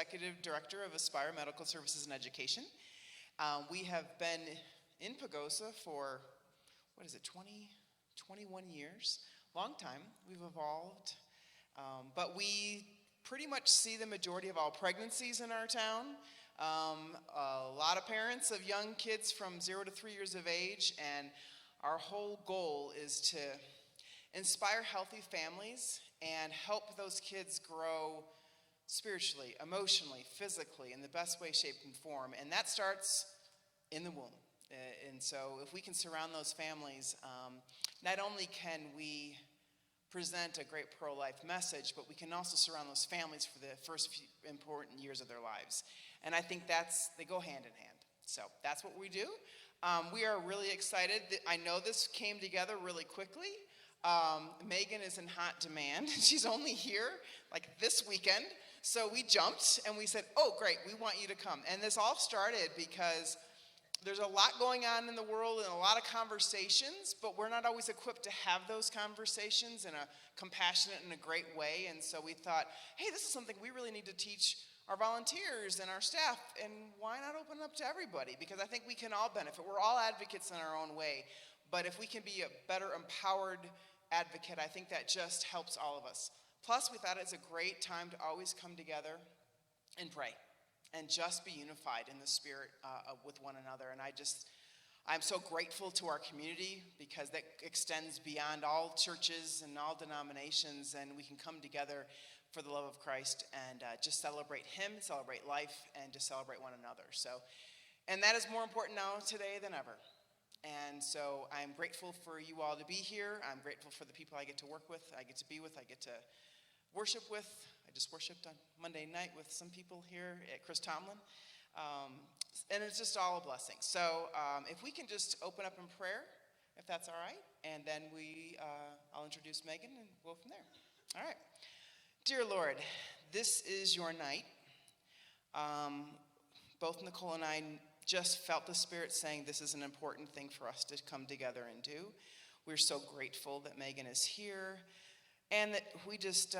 Executive Director of Aspire Medical Services and Education. We have been in Pagosa for, 21 years? Long time. We've evolved. But we pretty much see the majority of all pregnancies in our town. A lot of parents of young kids from 0 to 3 years of age, and our whole goal is to inspire healthy families and help those kids grow spiritually, emotionally, physically, in the best way, shape, and form. And that starts in the womb. And so if we can surround those families, not only can we present a great pro-life message, but we can also surround those families for the first few important years of their lives. And I think they go hand in hand. So that's what we do. We are really excited. I know this came together really quickly. Megan is in hot demand. She's only here like this weekend. So we jumped and we said, oh, great, we want you to come. And this all started because there's a lot going on in the world and a lot of conversations, but we're not always equipped to have those conversations in a compassionate and a great way. And so we thought, hey, this is something we really need to teach our volunteers and our staff, and why not open it up to everybody? Because I think we can all benefit. We're all advocates in our own way, but if we can be a better empowered advocate, I think that just helps all of us. Plus, we thought it's a great time to always come together and pray and just be unified in the spirit with one another. And I'm so grateful to our community because that extends beyond all churches and all denominations, and we can come together for the love of Christ and just celebrate Him, celebrate life, and just celebrate one another. And that is more important now today than ever. And so I'm grateful for you all to be here. I'm grateful for the people I get to work with, I get to be with, I get to worship with. I just worshiped on Monday night with some people here at Chris Tomlin. And it's just all a blessing. So if we can just open up in prayer, if that's all right, and then I'll introduce Megan and go from there. All right. Dear Lord, this is your night. Both Nicole and I just felt the Spirit saying this is an important thing for us to come together and do. We're so grateful that Megan is here, and that we just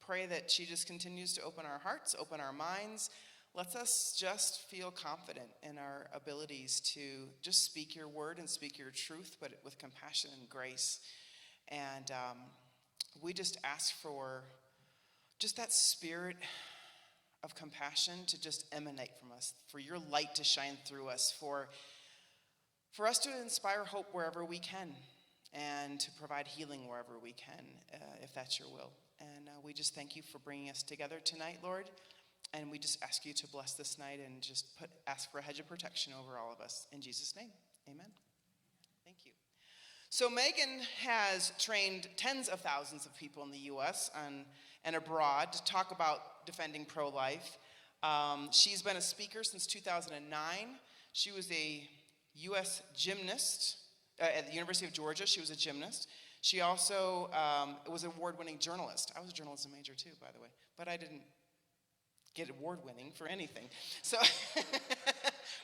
pray that she just continues to open our hearts, open our minds, lets us just feel confident in our abilities to just speak your word and speak your truth, but with compassion and grace. And we just ask for just that spirit of compassion to just emanate from us, for your light to shine through us, for us to inspire hope wherever we can, and to provide healing wherever we can, if that's your will. And we just thank you for bringing us together tonight, Lord. And we just ask you to bless this night and just ask for a hedge of protection over all of us. In Jesus' name, amen. Thank you. So Megan has trained tens of thousands of people in the U.S. and abroad to talk about defending pro-life. She's been a speaker since 2009. She was a U.S. gymnast at the University of Georgia. She was a gymnast. She also was an award-winning journalist. I was a journalism major too, by the way, but I didn't get award-winning for anything. So,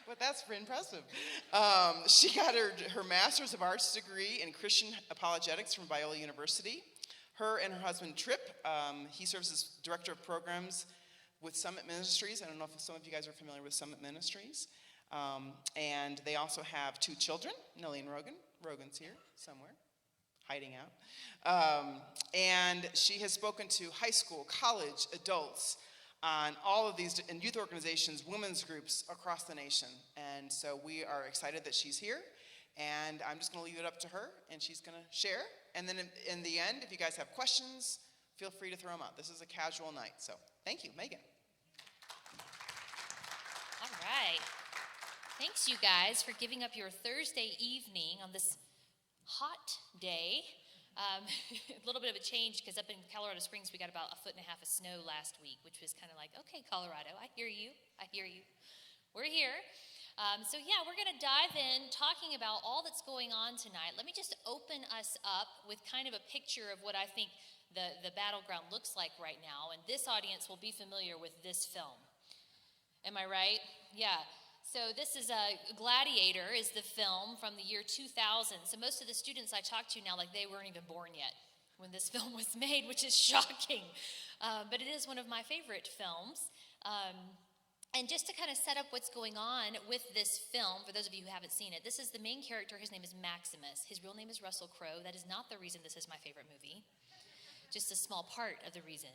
but that's impressive. She got her Master's of Arts degree in Christian Apologetics from Biola University. Her and her husband, Tripp, he serves as Director of Programs with Summit Ministries. I don't know if some of you guys are familiar with Summit Ministries. And they also have 2 children, Nellie and Rogan. Rogan's here somewhere, hiding out. And she has spoken to high school, college, adults, on all of these, in youth organizations, women's groups across the nation. And so we are excited that she's here. And I'm just going to leave it up to her, and she's going to share. And then in the end, if you guys have questions, feel free to throw them out. This is a casual night. So thank you, Megan. All right. Thanks, you guys, for giving up your Thursday evening on this hot day. A little bit of a change, because up in Colorado Springs, we got about 1.5 feet of snow last week, which was kind of like, okay, Colorado, I hear you. We're here. So yeah, we're going to dive in talking about all that's going on tonight. Let me just open us up with kind of a picture of what I think the battleground looks like right now. And this audience will be familiar with this film. Am I right? Yeah. So this is Gladiator is the film from the year 2000. So most of the students I talk to now, like, they weren't even born yet when this film was made, which is shocking. But it is one of my favorite films. And just to kind of set up what's going on with this film, for those of you who haven't seen it, this is the main character. His name is Maximus. His real name is Russell Crowe. That is not the reason this is my favorite movie. Just a small part of the reason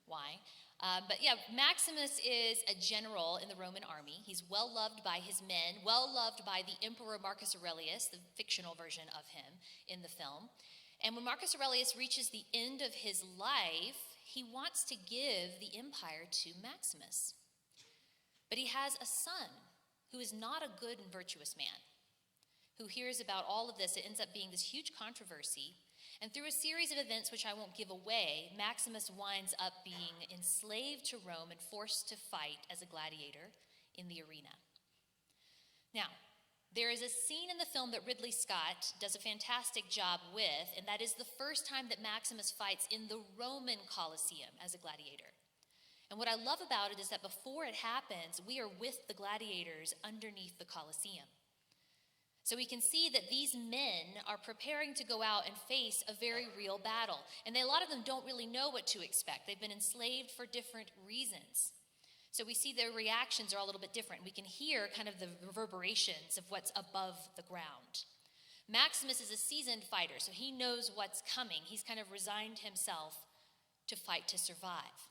why. But yeah, Maximus is a general in the Roman army. He's well loved by his men, well loved by the Emperor Marcus Aurelius, the fictional version of him in the film. And when Marcus Aurelius reaches the end of his life, he wants to give the empire to Maximus. But he has a son who is not a good and virtuous man, who hears about all of this. It ends up being this huge controversy. And through a series of events, which I won't give away, Maximus winds up being enslaved to Rome and forced to fight as a gladiator in the arena. Now, there is a scene in the film that Ridley Scott does a fantastic job with, and that is the first time that Maximus fights in the Roman Colosseum as a gladiator. And what I love about it is that before it happens, we are with the gladiators underneath the Colosseum. So we can see that these men are preparing to go out and face a very real battle. And a lot of them don't really know what to expect. They've been enslaved for different reasons. So we see their reactions are a little bit different. We can hear kind of the reverberations of what's above the ground. Maximus is a seasoned fighter, so he knows what's coming. He's kind of resigned himself to fight to survive.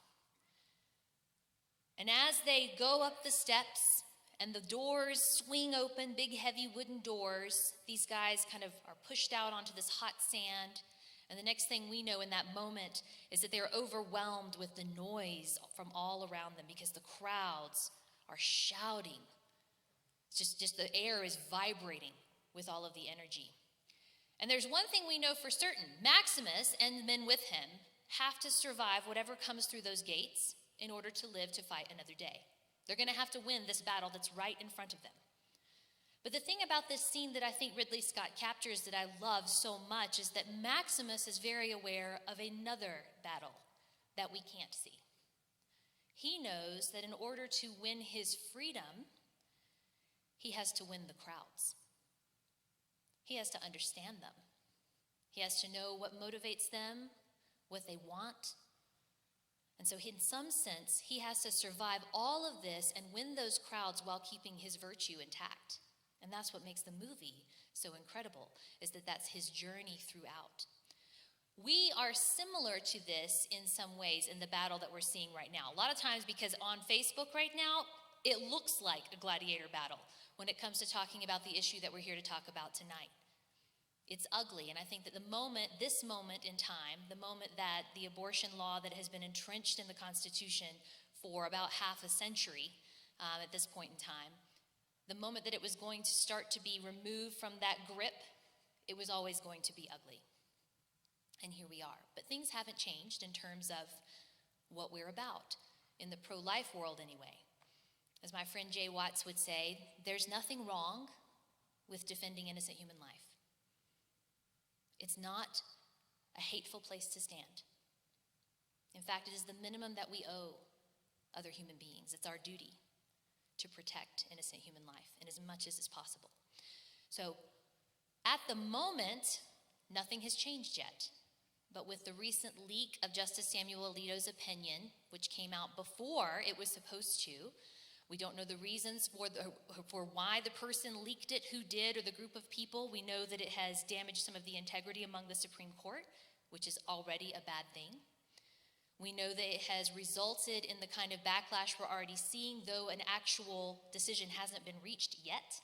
And as they go up the steps and the doors swing open, big heavy wooden doors, these guys kind of are pushed out onto this hot sand. And the next thing we know in that moment is that they're overwhelmed with the noise from all around them because the crowds are shouting. It's just the air is vibrating with all of the energy. And there's one thing we know for certain. Maximus and the men with him have to survive whatever comes through those gates in order to live to fight another day. They're going to have to win this battle that's right in front of them. But the thing about this scene that I think Ridley Scott captures that I love so much is that Maximus is very aware of another battle that we can't see. He knows that in order to win his freedom, he has to win the crowds. He has to understand them. He has to know what motivates them, what they want. And so in some sense, he has to survive all of this and win those crowds while keeping his virtue intact. And that's what makes the movie so incredible, is that that's his journey throughout. We are similar to this in some ways in the battle that we're seeing right now. A lot of times, because on Facebook right now, it looks like a gladiator battle when it comes to talking about the issue that we're here to talk about tonight. It's ugly, and I think that this moment in time, the moment that the abortion law that has been entrenched in the Constitution for about half a century at this point in time, the moment that it was going to start to be removed from that grip, it was always going to be ugly. And here we are. But things haven't changed in terms of what we're about, in the pro-life world anyway. As my friend Jay Watts would say, there's nothing wrong with defending innocent human life. It's not a hateful place to stand. In fact, it is the minimum that we owe other human beings. It's our duty to protect innocent human life in as much as is possible. So, at the moment, nothing has changed yet. But with the recent leak of Justice Samuel Alito's opinion, which came out before it was supposed to, we don't know the reasons for why the person leaked it, who did, or the group of people. We know that it has damaged some of the integrity among the Supreme Court, which is already a bad thing. We know that it has resulted in the kind of backlash we're already seeing, though an actual decision hasn't been reached yet.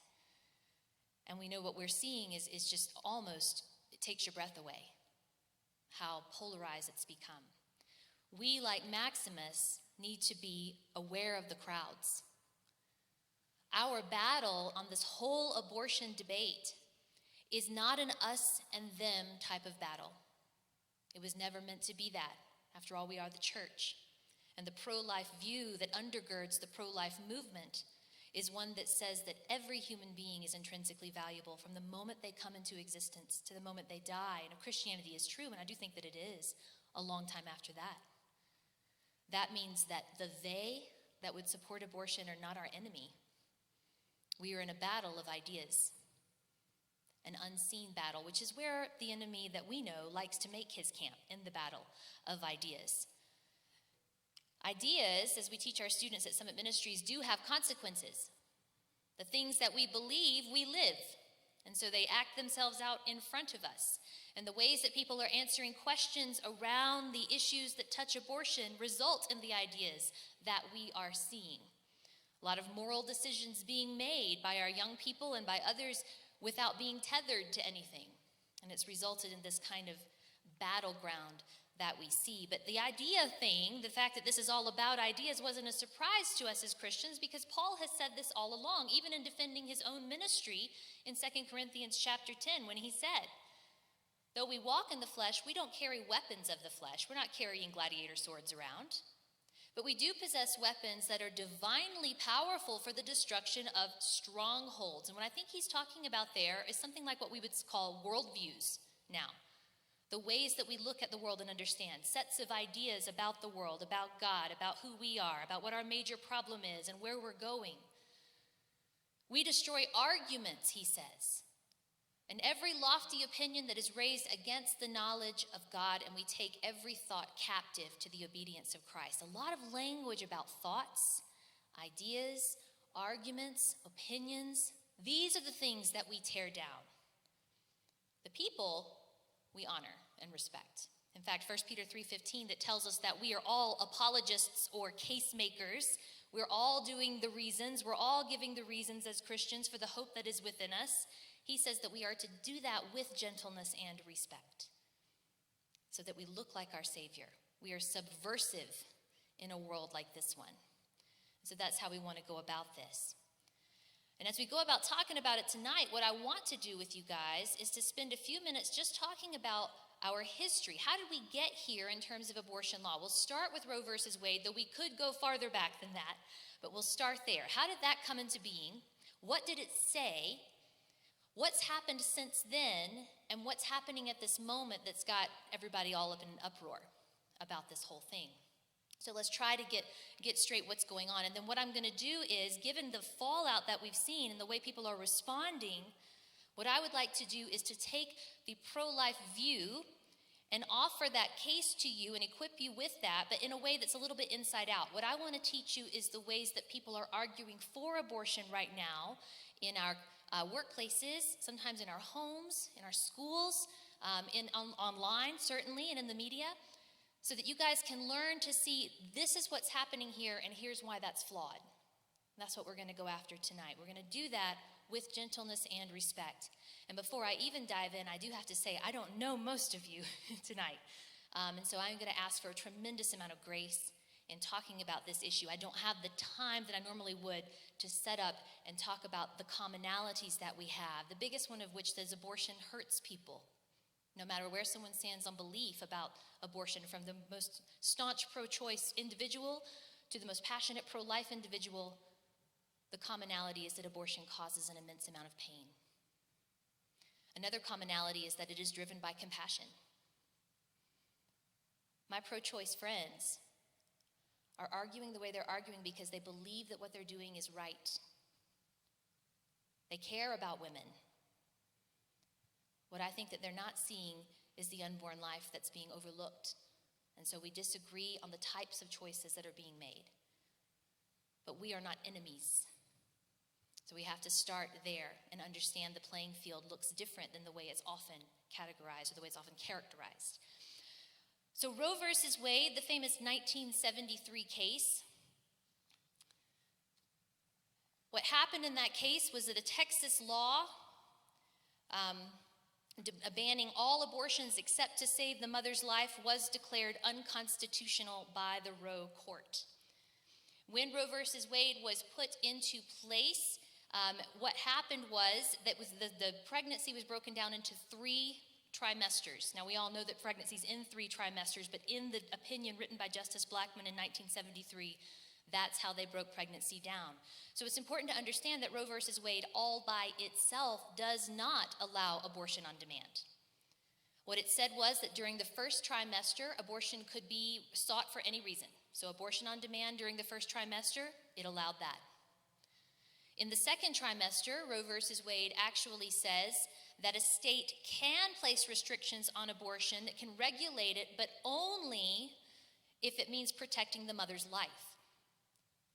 And we know what we're seeing is just almost, it takes your breath away, how polarized it's become. We, like Maximus, need to be aware of the crowds. Our battle on this whole abortion debate is not an us and them type of battle. It was never meant to be that. After all, we are the church. And the pro-life view that undergirds the pro-life movement is one that says that every human being is intrinsically valuable from the moment they come into existence to the moment they die. And if Christianity is true, and I do think that it is, a long time after that. That means that the they that would support abortion are not our enemy. We are in a battle of ideas, an unseen battle, which is where the enemy that we know likes to make his camp, in the battle of ideas. Ideas, as we teach our students at Summit Ministries, do have consequences. The things that we believe, we live. And so they act themselves out in front of us. And the ways that people are answering questions around the issues that touch abortion result in the ideas that we are seeing. A lot of moral decisions being made by our young people and by others without being tethered to anything. And it's resulted in this kind of battleground that we see. But the idea thing, the fact that this is all about ideas, wasn't a surprise to us as Christians, because Paul has said this all along, even in defending his own ministry in 2 Corinthians chapter 10, when he said, though we walk in the flesh, we don't carry weapons of the flesh. We're not carrying gladiator swords around. But we do possess weapons that are divinely powerful for the destruction of strongholds. And what I think he's talking about there is something like what we would call worldviews now. The ways that we look at the world and understand, sets of ideas about the world, about God, about who we are, about what our major problem is and where we're going. We destroy arguments, he says, and every lofty opinion that is raised against the knowledge of God, and we take every thought captive to the obedience of Christ. A lot of language about thoughts, ideas, arguments, opinions. These are the things that we tear down. The people we honor and respect. In fact, 1 Peter 3:15 that tells us that we are all apologists or case makers. We're all doing the reasons. We're all giving the reasons as Christians for the hope that is within us. He says that we are to do that with gentleness and respect so that we look like our Savior. We are subversive in a world like this one. So that's how we want to go about this. And as we go about talking about it tonight, what I want to do with you guys is to spend a few minutes just talking about our history. How did we get here in terms of abortion law? We'll start with Roe versus Wade, though we could go farther back than that, but we'll start there. How did that come into being? What did it say? What's happened since then? And what's happening at this moment that's got everybody all up in an uproar about this whole thing? So let's try to get straight what's going on. And then what I'm going to do is, given the fallout that we've seen and the way people are responding, what I would like to do is to take the pro-life view and offer that case to you and equip you with that, but in a way that's a little bit inside out. What I want to teach you is the ways that people are arguing for abortion right now in our workplaces, sometimes in our homes, in our schools, online, certainly, and in the media, so that you guys can learn to see this is what's happening here and here's why that's flawed. That's what we're going to go after tonight. We're going to do that with gentleness and respect. And before I even dive in, I do have to say I don't know most of you tonight. And so I'm going to ask for a tremendous amount of grace in talking about this issue. I don't have the time that I normally would to set up and talk about the commonalities that we have, the biggest one of which is abortion hurts people. No matter where someone stands on belief about abortion, from the most staunch pro-choice individual to the most passionate pro-life individual, the commonality is that abortion causes an immense amount of pain. Another commonality is that it is driven by compassion. My pro-choice friends are arguing the way they're arguing because they believe that what they're doing is right. They care about women. What I think that they're not seeing is the unborn life that's being overlooked. And so we disagree on the types of choices that are being made. But we are not enemies. So we have to start there and understand the playing field looks different than the way it's often categorized or the way it's often characterized. So Roe versus Wade, the famous 1973 case. What happened in that case was that a Texas law banning all abortions except to save the mother's life was declared unconstitutional by the Roe court. When Roe versus Wade was put into place, what happened was that the pregnancy was broken down into 3 trimesters. Now, we all know that pregnancy's in 3 trimesters, but in the opinion written by Justice Blackmun in 1973, that's how they broke pregnancy down. So it's important to understand that Roe versus Wade all by itself does not allow abortion on demand. What it said was that during the first trimester, abortion could be sought for any reason. So abortion on demand during the first trimester, it allowed that. In the second trimester, Roe versus Wade actually says that a state can place restrictions on abortion, that can regulate it, but only if it means protecting the mother's life.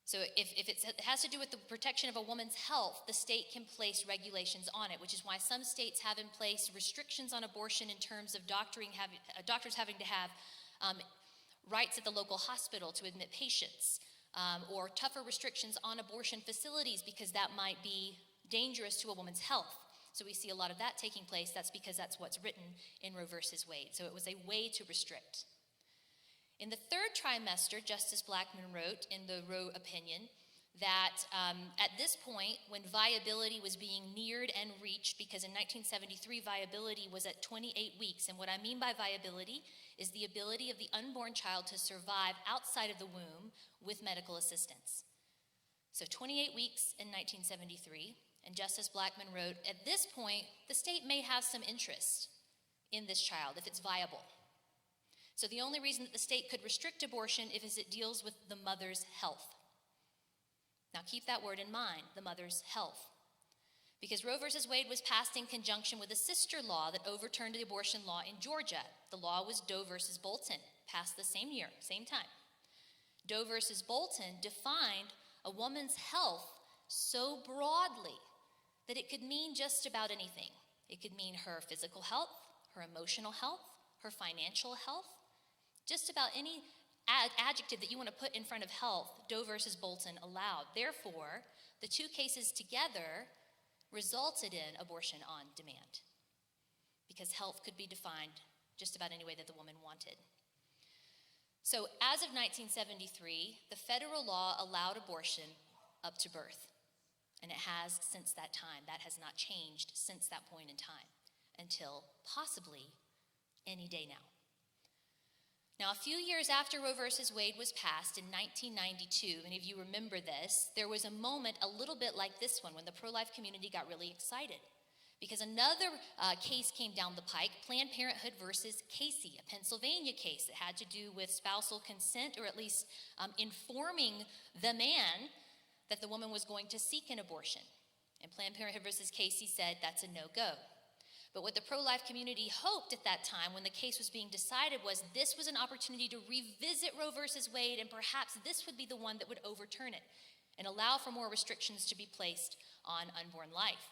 So if it has to do with the protection of a woman's health, the state can place regulations on it, which is why some states have in place restrictions on abortion in terms of doctors having to have rights at the local hospital to admit patients, or tougher restrictions on abortion facilities because that might be dangerous to a woman's health. So we see a lot of that taking place. That's because that's what's written in Roe versus Wade. So it was a way to restrict. In the third trimester, Justice Blackmun wrote in the Roe opinion that at this point, when viability was being neared and reached, because in 1973, viability was at 28 weeks, and what I mean by viability is the ability of the unborn child to survive outside of the womb with medical assistance. So 28 weeks in 1973, and Justice Blackmun wrote, at this point, the state may have some interest in this child if it's viable. So the only reason that the state could restrict abortion is if it deals with the mother's health. Now keep that word in mind, the mother's health. Because Roe versus Wade was passed in conjunction with a sister law that overturned the abortion law in Georgia. The law was Doe versus Bolton, passed the same year, same time. Doe versus Bolton defined a woman's health so broadly that it could mean just about anything. It could mean her physical health, her emotional health, her financial health, just about any adjective that you want to put in front of health, Doe versus Bolton allowed. Therefore, the two cases together resulted in abortion on demand, because health could be defined just about any way that the woman wanted. So as of 1973, the federal law allowed abortion up to birth, and it has since that time. That has not changed since that point in time until possibly any day now. Now, a few years after Roe versus Wade was passed in 1992, many of you remember this, there was a moment a little bit like this one when the pro-life community got really excited because another case came down the pike, Planned Parenthood versus Casey, a Pennsylvania case that had to do with spousal consent, or at least informing the man that the woman was going to seek an abortion. And Planned Parenthood versus Casey said that's a no-go. But what the pro-life community hoped at that time when the case was being decided was this was an opportunity to revisit Roe versus Wade, and perhaps this would be the one that would overturn it and allow for more restrictions to be placed on unborn life.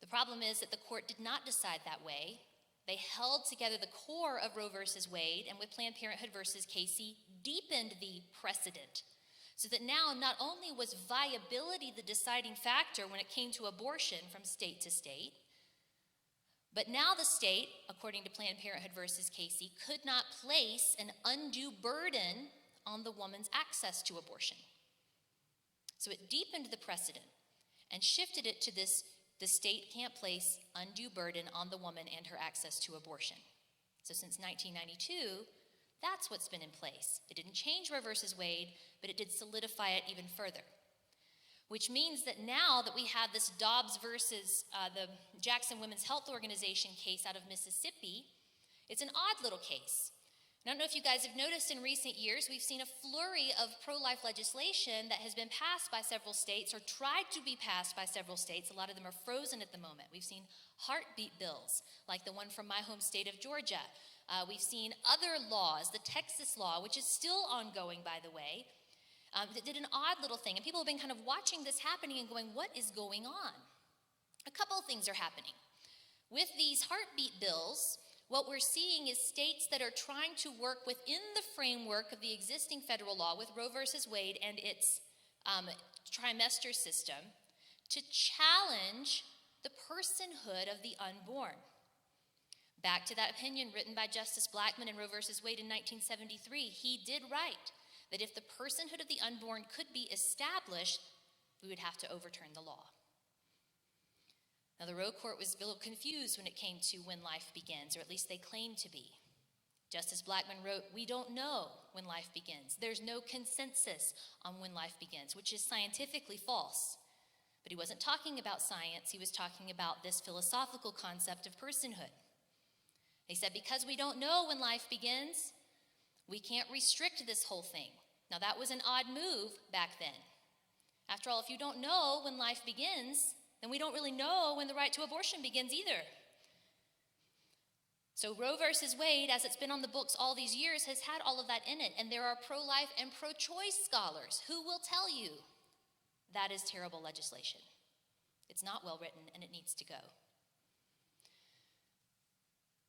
The problem is that the court did not decide that way. They held together the core of Roe versus Wade, and with Planned Parenthood versus Casey, deepened the precedent. So that now not only was viability the deciding factor when it came to abortion from state to state, but now the state, according to Planned Parenthood versus Casey, could not place an undue burden on the woman's access to abortion. So it deepened the precedent and shifted it to this: the state can't place undue burden on the woman and her access to abortion. So since 1992, that's what's been in place. It didn't change Roe versus Wade, but it did solidify it even further. Which means that now that we have this Dobbs versus the Jackson Women's Health Organization case out of Mississippi, it's an odd little case. I don't know if you guys have noticed in recent years, we've seen a flurry of pro-life legislation that has been passed by several states or tried to be passed by several states. A lot of them are frozen at the moment. We've seen heartbeat bills, like the one from my home state of Georgia. We've seen other laws, the Texas law, which is still ongoing, by the way, that did an odd little thing. And people have been kind of watching this happening and going, what is going on? A couple of things are happening. With these heartbeat bills, what we're seeing is states that are trying to work within the framework of the existing federal law with Roe versus Wade and its trimester system to challenge the personhood of the unborn. Back to that opinion written by Justice Blackmun in Roe versus Wade in 1973, he did write that if the personhood of the unborn could be established, we would have to overturn the law. Now, the Roe court was a little confused when it came to when life begins, or at least they claimed to be. Justice Blackmun wrote, "We don't know when life begins. There's no consensus on when life begins," which is scientifically false. But he wasn't talking about science. He was talking about this philosophical concept of personhood. He said, because we don't know when life begins, we can't restrict this whole thing. Now, that was an odd move back then. After all, if you don't know when life begins, then we don't really know when the right to abortion begins either. So Roe versus Wade, as it's been on the books all these years, has had all of that in it. And there are pro-life and pro-choice scholars who will tell you that is terrible legislation. It's not well written and it needs to go.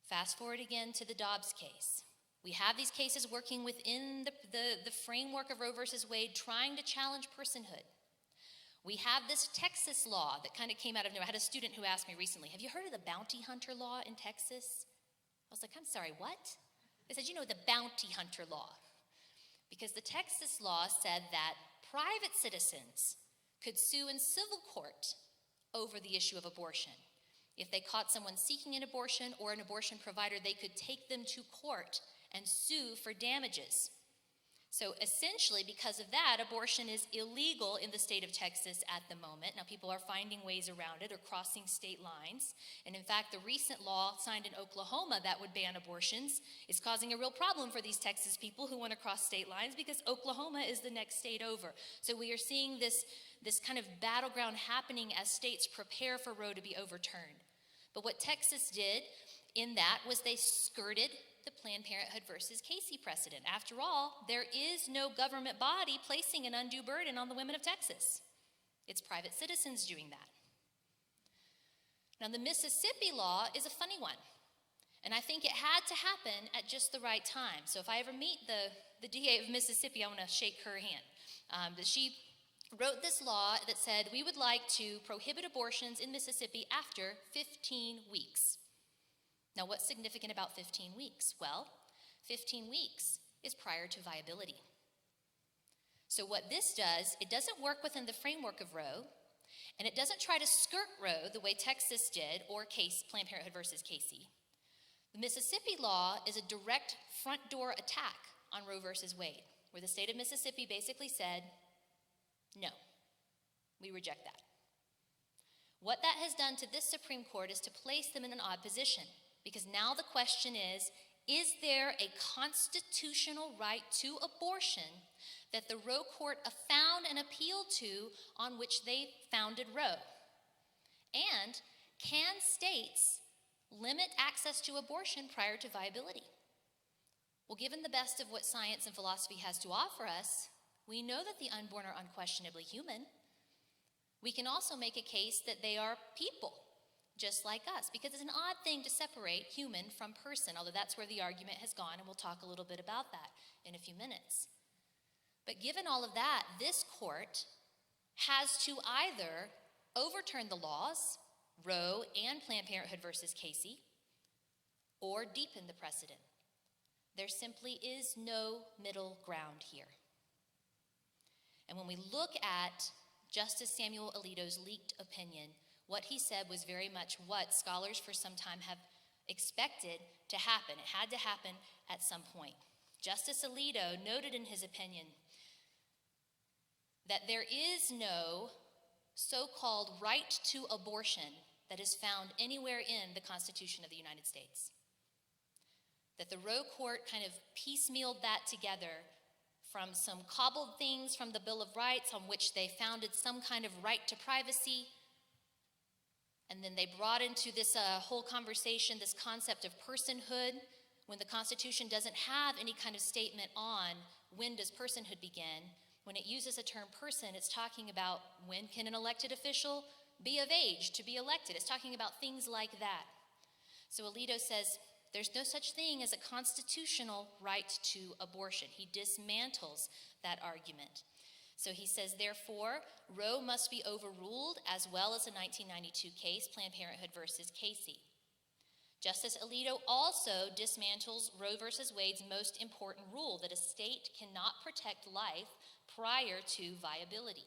Fast forward again to the Dobbs case. We have these cases working within the framework of Roe versus Wade, trying to challenge personhood. We have this Texas law that kind of came out of nowhere. I had a student who asked me recently, have you heard of the bounty hunter law in Texas? I was like, I'm sorry, what? They said, the bounty hunter law. Because the Texas law said that private citizens could sue in civil court over the issue of abortion. If they caught someone seeking an abortion or an abortion provider, they could take them to court and sue for damages. So essentially, because of that, abortion is illegal in the state of Texas at the moment. Now, people are finding ways around it or crossing state lines. And in fact, the recent law signed in Oklahoma that would ban abortions is causing a real problem for these Texas people who want to cross state lines because Oklahoma is the next state over. So we are seeing this kind of battleground happening as states prepare for Roe to be overturned. But what Texas did in that was they skirted the Planned Parenthood versus Casey precedent. After all, there is no government body placing an undue burden on the women of Texas. It's private citizens doing that. Now, the Mississippi law is a funny one, and I think it had to happen at just the right time. So if I ever meet the DA of Mississippi, I want to shake her hand. That she wrote this law that said we would like to prohibit abortions in Mississippi after 15 weeks. Now, what's significant about 15 weeks? Well, 15 weeks is prior to viability. So what this does, it doesn't work within the framework of Roe, and it doesn't try to skirt Roe the way Texas did or Planned Parenthood versus Casey. The Mississippi law is a direct front door attack on Roe versus Wade, where the state of Mississippi basically said, no, we reject that. What that has done to this Supreme Court is to place them in an odd position. Because now the question is there a constitutional right to abortion that the Roe court found and appealed to on which they founded Roe? And can states limit access to abortion prior to viability? Well, given the best of what science and philosophy has to offer us, we know that the unborn are unquestionably human. We can also make a case that they are people, just like us, because it's an odd thing to separate human from person, although that's where the argument has gone, and we'll talk a little bit about that in a few minutes. But given all of that, this court has to either overturn the laws, Roe and Planned Parenthood versus Casey, or deepen the precedent. There simply is no middle ground here. And when we look at Justice Samuel Alito's leaked opinion, what he said was very much what scholars for some time have expected to happen. It had to happen at some point. Justice Alito noted in his opinion that there is no so-called right to abortion that is found anywhere in the Constitution of the United States. That the Roe court kind of piecemealed that together from some cobbled things from the Bill of Rights on which they founded some kind of right to privacy. And then they brought into this whole conversation this concept of personhood, when the Constitution doesn't have any kind of statement on when does personhood begin. When it uses the term person, it's talking about when can an elected official be of age to be elected. It's talking about things like that. So Alito says there's no such thing as a constitutional right to abortion. He dismantles that argument. So he says, therefore, Roe must be overruled, as well as the 1992 case, Planned Parenthood versus Casey. Justice Alito also dismantles Roe versus Wade's most important rule, that a state cannot protect life prior to viability.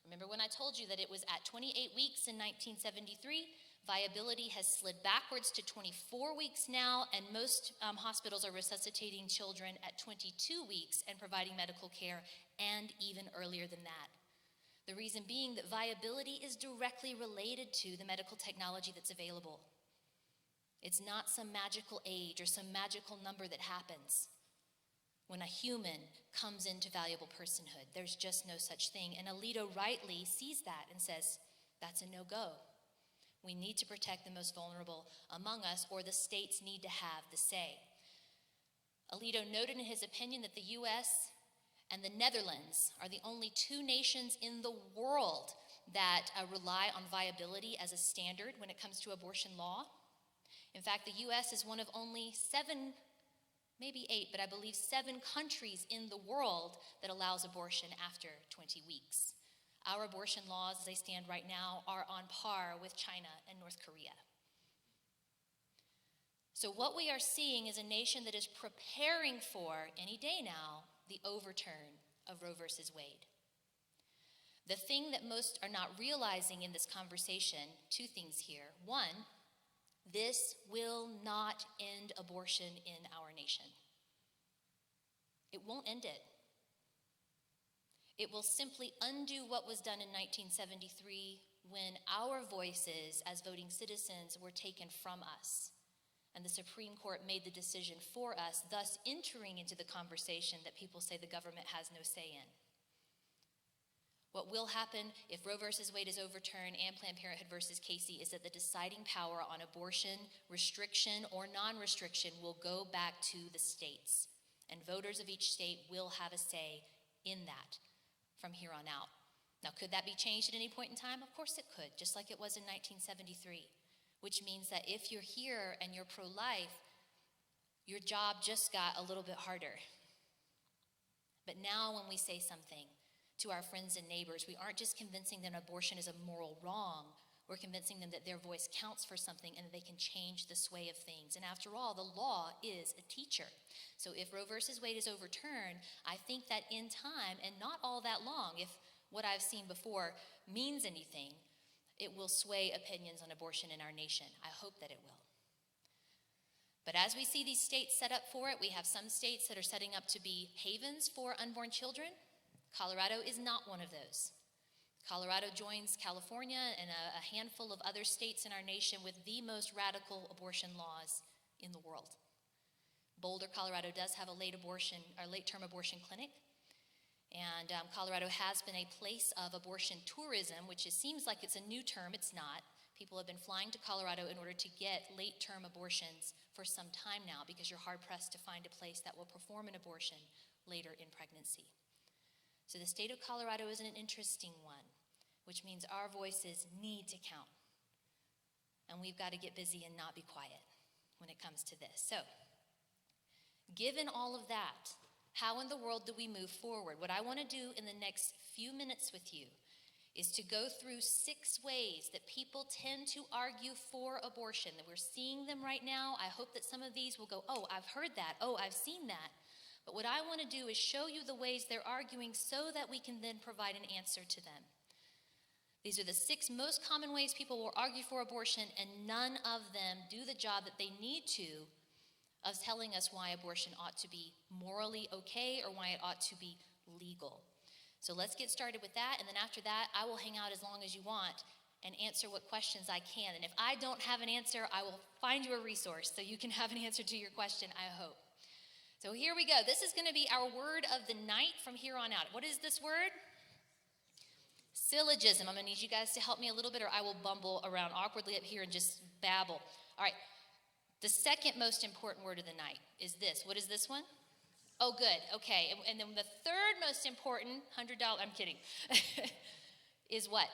Remember when I told you that it was at 28 weeks in 1973? Viability has slid backwards to 24 weeks now, and most hospitals are resuscitating children at 22 weeks and providing medical care, and even earlier than that. The reason being that viability is directly related to the medical technology that's available. It's not some magical age or some magical number that happens when a human comes into valuable personhood. There's just no such thing. And Alito rightly sees that and says, that's a no-go. We need to protect the most vulnerable among us, or the states need to have the say. Alito noted in his opinion that the U.S. and the Netherlands are the only two nations in the world that rely on viability as a standard when it comes to abortion law. In fact, the U.S. is one of only 7, maybe 8, but I believe 7 countries in the world that allows abortion after 20 weeks. Our abortion laws, as they stand right now, are on par with China and North Korea. So what we are seeing is a nation that is preparing for, any day now, the overturn of Roe versus Wade. The thing that most are not realizing in this conversation, 2 things here. 1, this will not end abortion in our nation. It won't end it. It will simply undo what was done in 1973 when our voices as voting citizens were taken from us. And the Supreme Court made the decision for us, thus entering into the conversation that people say the government has no say in. What will happen if Roe versus Wade is overturned and Planned Parenthood versus Casey is that the deciding power on abortion, restriction, or non-restriction will go back to the states. And voters of each state will have a say in that from here on out. Now, could that be changed at any point in time? Of course it could, just like it was in 1973. Which means that if you're here and you're pro-life, your job just got a little bit harder. But now when we say something to our friends and neighbors, we aren't just convincing them abortion is a moral wrong, we're convincing them that their voice counts for something and that they can change the sway of things. And after all, the law is a teacher. So if Roe versus Wade is overturned, I think that in time, and not all that long, if what I've seen before means anything, it will sway opinions on abortion in our nation. I hope that it will. But as we see these states set up for it, we have some states that are setting up to be havens for unborn children. Colorado is not one of those. Colorado joins California and a handful of other states in our nation with the most radical abortion laws in the world. Boulder, Colorado does have a late-term abortion clinic. And Colorado has been a place of abortion tourism, which seems like it's a new term. It's not. People have been flying to Colorado in order to get late-term abortions for some time now because you're hard-pressed to find a place that will perform an abortion later in pregnancy. So the state of Colorado is an interesting one, which means our voices need to count. And we've got to get busy and not be quiet when it comes to this. So, given all of that, how in the world do we move forward? What I want to do in the next few minutes with you is to go through 6 ways that people tend to argue for abortion, that we're seeing them right now. I hope that some of these will go, oh, I've heard that, oh, I've seen that. But what I want to do is show you the ways they're arguing so that we can then provide an answer to them. These are the 6 most common ways people will argue for abortion, and none of them do the job that they need to of telling us why abortion ought to be morally okay or why it ought to be legal. So let's get started with that, and then after that, I will hang out as long as you want and answer what questions I can. And if I don't have an answer, I will find you a resource so you can have an answer to your question, I hope. So here we go. This is going to be our word of the night from here on out. What is this word? Syllogism. I'm going to need you guys to help me a little bit, or I will bumble around awkwardly up here and just babble. All right. The second most important word of the night is this. What is this one? Oh, good. Okay. And then the third most important, $100, I'm kidding, is what?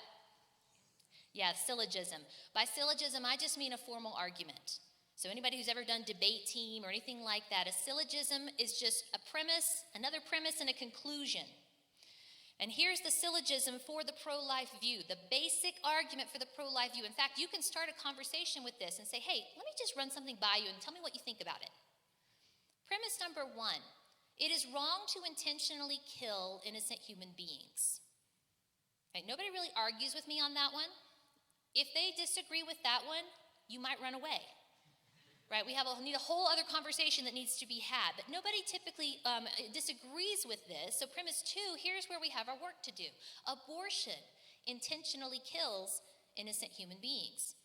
Yeah, syllogism. By syllogism, I just mean a formal argument. So anybody who's ever done debate team or anything like that, a syllogism is just a premise, another premise, and a conclusion. And here's the syllogism for the pro-life view, the basic argument for the pro-life view. In fact, you can start a conversation with this and say, hey, let me just run something by you and tell me what you think about it. Premise number 1, it is wrong to intentionally kill innocent human beings. Okay, nobody really argues with me on that one. If they disagree with that one, you might run away. Right, we need a whole other conversation that needs to be had, but nobody typically disagrees with this. So premise 2, here's where we have our work to do. Abortion intentionally kills innocent human beings.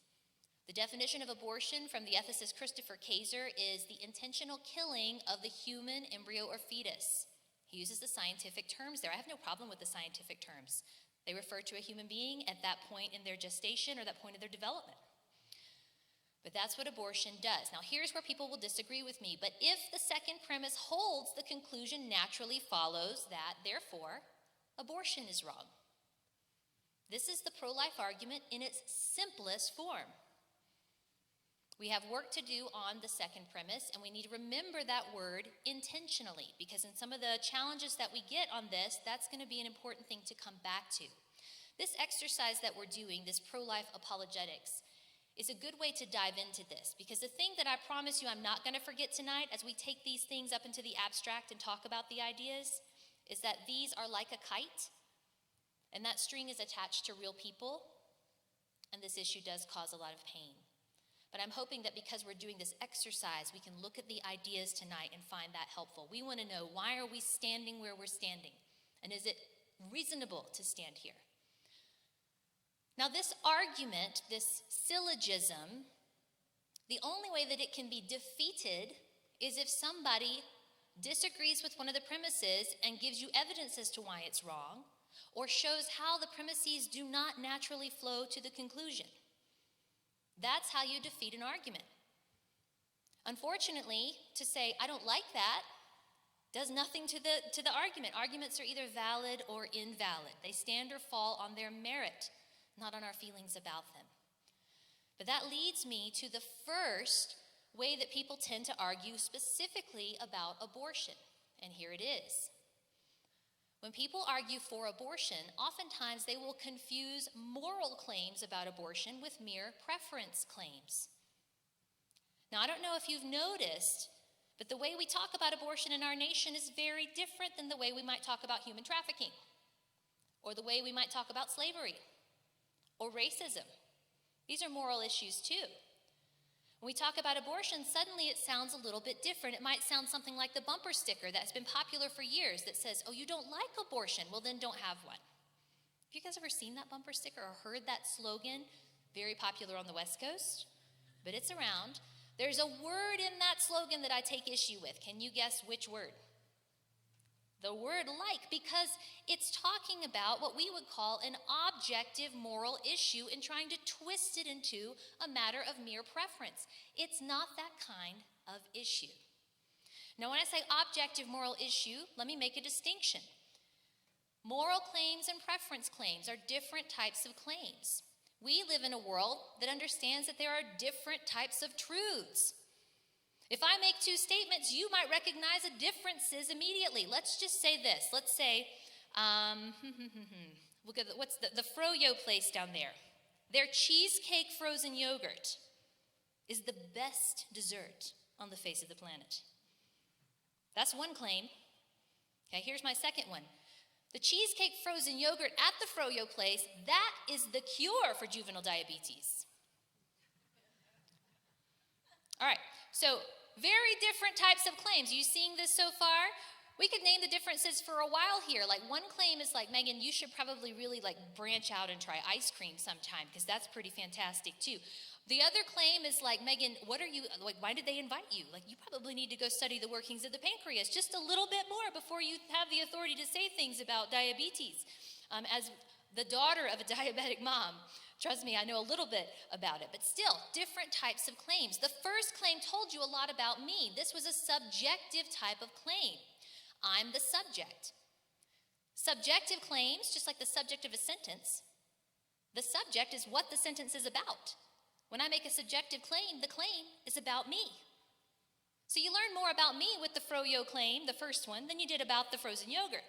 The definition of abortion from the ethicist Christopher Kaiser is the intentional killing of the human embryo or fetus. He uses the scientific terms there. I have no problem with the scientific terms. They refer to a human being at that point in their gestation or that point of their development. But that's what abortion does. Now, here's where people will disagree with me. But if the second premise holds, the conclusion naturally follows that, therefore, abortion is wrong. This is the pro-life argument in its simplest form. We have work to do on the second premise, and we need to remember that word intentionally, because in some of the challenges that we get on this, that's going to be an important thing to come back to. This exercise that we're doing, this pro-life apologetics, is a good way to dive into this, because the thing that I promise you I'm not going to forget tonight as we take these things up into the abstract and talk about the ideas is that these are like a kite, and that string is attached to real people, and this issue does cause a lot of pain. But I'm hoping that because we're doing this exercise, we can look at the ideas tonight and find that helpful. We want to know, why are we standing where we're standing? And is it reasonable to stand here? Now, this argument, this syllogism, the only way that it can be defeated is if somebody disagrees with one of the premises and gives you evidence as to why it's wrong, or shows how the premises do not naturally flow to the conclusion. That's how you defeat an argument. Unfortunately, to say, I don't like that, does nothing to the argument. Arguments are either valid or invalid. They stand or fall on their merit, not on our feelings about them. But that leads me to the first way that people tend to argue specifically about abortion, and here it is. When people argue for abortion, oftentimes they will confuse moral claims about abortion with mere preference claims. Now, I don't know if you've noticed, but the way we talk about abortion in our nation is very different than the way we might talk about human trafficking, or the way we might talk about slavery, or racism. These are moral issues too. When we talk about abortion, suddenly it sounds a little bit different. It might sound something like the bumper sticker that's been popular for years that says, oh, you don't like abortion? Well, then don't have one. Have you guys ever seen that bumper sticker or heard that slogan? Very popular on the West Coast, but it's around. There's a word in that slogan that I take issue with. Can you guess which word? The word like, because it's talking about what we would call an objective moral issue and trying to twist it into a matter of mere preference. It's not that kind of issue. Now, when I say objective moral issue, let me make a distinction. Moral claims and preference claims are different types of claims. We live in a world that understands that there are different types of truths. If I make two statements, you might recognize the differences immediately. Let's just say this. Let's say, look at what's the Froyo place down there. Their cheesecake frozen yogurt is the best dessert on the face of the planet. That's one claim. Okay, here's my second one. The cheesecake frozen yogurt at the Froyo place, that is the cure for juvenile diabetes. All right, so very different types of claims. You seeing this so far? We could name the differences for a while here. Like one claim is like, Megan, you should probably really like branch out and try ice cream sometime because that's pretty fantastic too. The other claim is like, Megan, what are you, like, why did they invite you? Like, you probably need to go study the workings of the pancreas just a little bit more before you have the authority to say things about diabetes. As the daughter of a diabetic mom, trust me, I know a little bit about it, but still, different types of claims. The first claim told you a lot about me. This was a subjective type of claim. I'm the subject. Subjective claims, just like the subject of a sentence, the subject is what the sentence is about. When I make a subjective claim, the claim is about me. So you learn more about me with the Froyo claim, the first one, than you did about the frozen yogurt.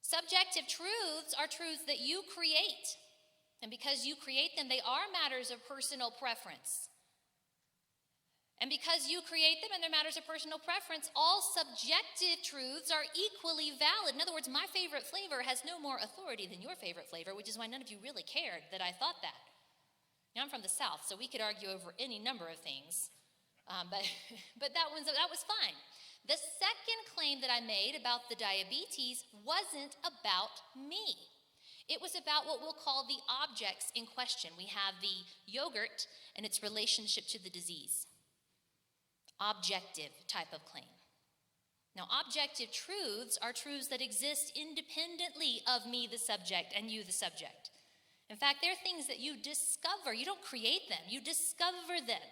Subjective truths are truths that you create. And because you create them, they are matters of personal preference. And because you create them and they're matters of personal preference, all subjective truths are equally valid. In other words, my favorite flavor has no more authority than your favorite flavor, which is why none of you really cared that I thought that. Now, I'm from the South, so we could argue over any number of things, but that was fine. The second claim that I made about the diabetes wasn't about me. It was about what we'll call the objects in question. We have the yogurt and its relationship to the disease. Objective type of claim. Now, objective truths are truths that exist independently of me, the subject, and you, the subject. In fact, they're things that you discover. You don't create them, you discover them.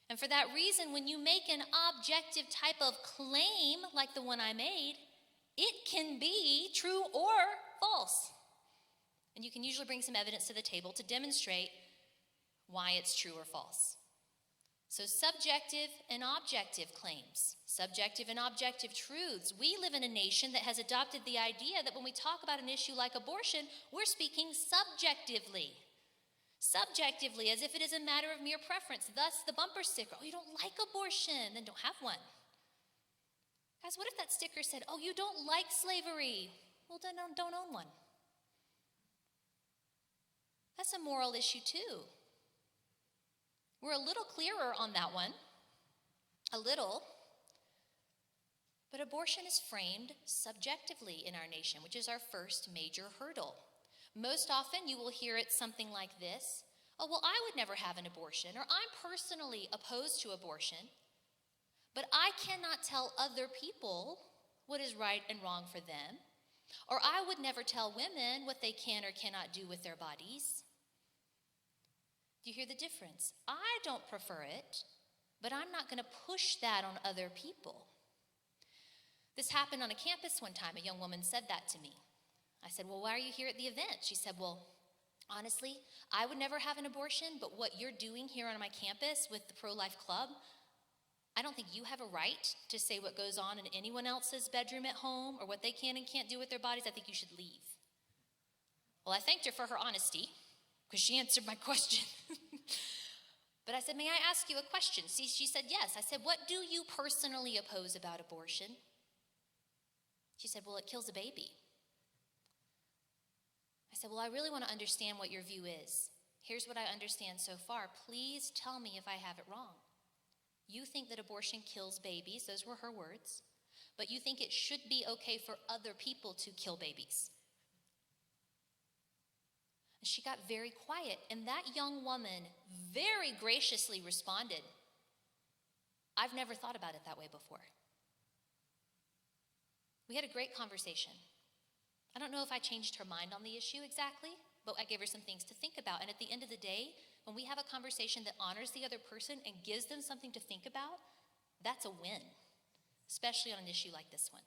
And for that reason, when you make an objective type of claim like the one I made, it can be true or false. And you can usually bring some evidence to the table to demonstrate why it's true or false. So subjective and objective claims, subjective and objective truths. We live in a nation that has adopted the idea that when we talk about an issue like abortion, we're speaking subjectively. Subjectively, as if it is a matter of mere preference. Thus, the bumper sticker, oh, you don't like abortion, then don't have one. Guys, what if that sticker said, oh, you don't like slavery? Well, then don't own one. That's a moral issue too. We're a little clearer on that one, a little, but abortion is framed subjectively in our nation, which is our first major hurdle. Most often you will hear it something like this, oh, well, I would never have an abortion, or I'm personally opposed to abortion, but I cannot tell other people what is right and wrong for them, or I would never tell women what they can or cannot do with their bodies. Do you hear the difference? I don't prefer it, but I'm not going to push that on other people. This happened on a campus one time. A young woman said that to me. I said, well, why are you here at the event? She said, well, honestly, I would never have an abortion, but what you're doing here on my campus with the pro-life club, I don't think you have a right to say what goes on in anyone else's bedroom at home or what they can and can't do with their bodies. I think you should leave. Well, I thanked her for her honesty, because she answered my question. But I said, may I ask you a question? See, she said, yes. I said, what do you personally oppose about abortion? She said, well, it kills a baby. I said, well, I really want to understand what your view is. Here's what I understand so far. Please tell me if I have it wrong. You think that abortion kills babies, those were her words, but you think it should be okay for other people to kill babies. She got very quiet, and that young woman very graciously responded, I've never thought about it that way before. We had a great conversation. I don't know if I changed her mind on the issue exactly, but I gave her some things to think about. And at the end of the day, when we have a conversation that honors the other person and gives them something to think about, that's a win, especially on an issue like this one.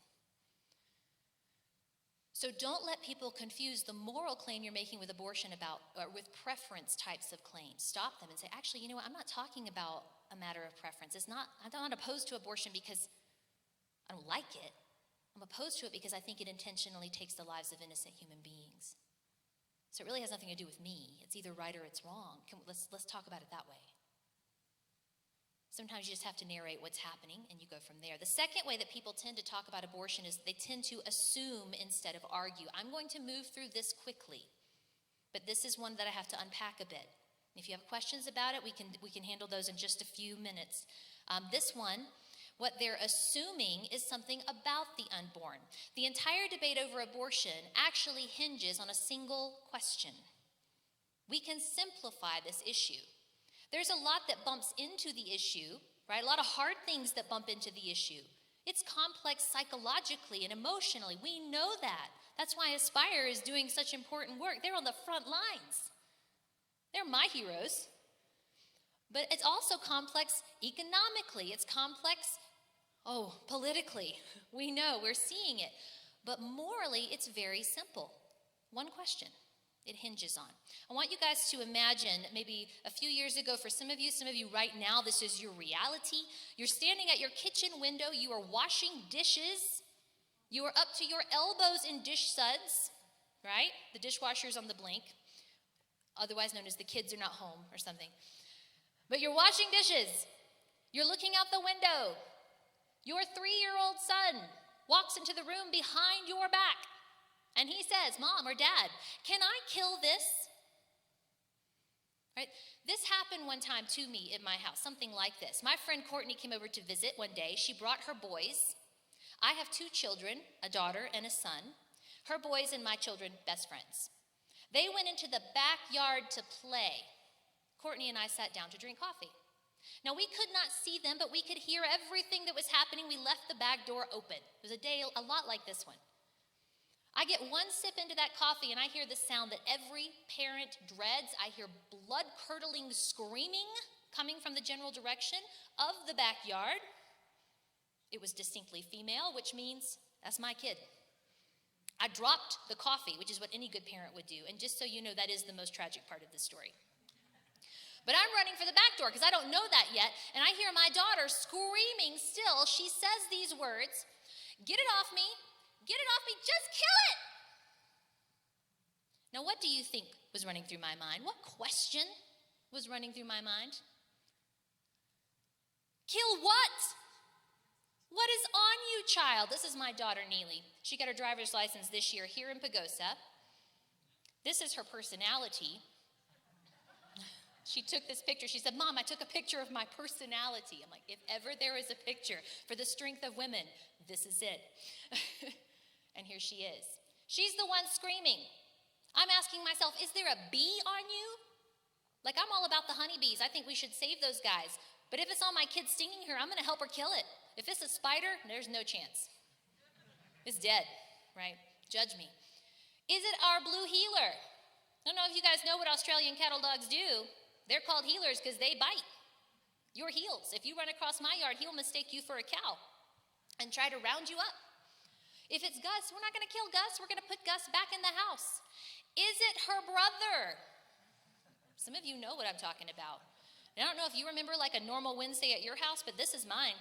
So don't let people confuse the moral claim you're making with abortion or with preference types of claims. Stop them and say, actually, you know what, I'm not talking about a matter of preference. I'm not opposed to abortion because I don't like it. I'm opposed to it because I think it intentionally takes the lives of innocent human beings. So it really has nothing to do with me. It's either right or it's wrong. Let's talk about it that way. Sometimes you just have to narrate what's happening and you go from there. The second way that people tend to talk about abortion is they tend to assume instead of argue. I'm going to move through this quickly, but this is one that I have to unpack a bit. If you have questions about it, we can handle those in just a few minutes. This one, what they're assuming is something about the unborn. The entire debate over abortion actually hinges on a single question. We can simplify this issue. There's a lot that bumps into the issue, right? A lot of hard things that bump into the issue. It's complex psychologically and emotionally. We know that. That's why Aspire is doing such important work. They're on the front lines. They're my heroes. But it's also complex economically. It's complex, politically. We know, we're seeing it. But morally, it's very simple. One question. It hinges on. I want you guys to imagine maybe a few years ago, for some of you right now, this is your reality. You're standing at your kitchen window, you are washing dishes, you are up to your elbows in dish suds, right? The dishwasher's on the blink, otherwise known as the kids are not home or something. But you're washing dishes, you're looking out the window, your 3-year-old son walks into the room behind your back, and he says, Mom or Dad, can I kill this? Right? This happened one time to me in my house, something like this. My friend Courtney came over to visit one day. She brought her boys. I have 2 children, a daughter and a son. Her boys and my children, best friends. They went into the backyard to play. Courtney and I sat down to drink coffee. Now, we could not see them, but we could hear everything that was happening. We left the back door open. It was a day a lot like this one. I get one sip into that coffee and I hear the sound that every parent dreads. I hear blood-curdling screaming coming from the general direction of the backyard. It was distinctly female, which means that's my kid. I dropped the coffee, which is what any good parent would do. And just so you know, that is the most tragic part of the story. But I'm running for the back door because I don't know that yet. And I hear my daughter screaming still. She says these words, "Get it off me. Get it off me. Just kill it." Now, what do you think was running through my mind? What question was running through my mind? Kill what? What is on you, child? This is my daughter, Neely. She got her driver's license this year here in Pagosa. This is her personality. She took this picture. She said, "Mom, I took a picture of my personality." I'm like, if ever there is a picture for the strength of women, this is it. And here she is. She's the one screaming. I'm asking myself, is there a bee on you? Like, I'm all about the honeybees. I think we should save those guys. But if it's on my kid stinging her, I'm going to help her kill it. If it's a spider, there's no chance. It's dead, right? Judge me. Is it our blue heeler? I don't know if you guys know what Australian cattle dogs do. They're called heelers because they bite your heels. If you run across my yard, he'll mistake you for a cow and try to round you up. If it's Gus, we're not going to kill Gus. We're going to put Gus back in the house. Is it her brother? Some of you know what I'm talking about. And I don't know if you remember like a normal Wednesday at your house, but this is mine.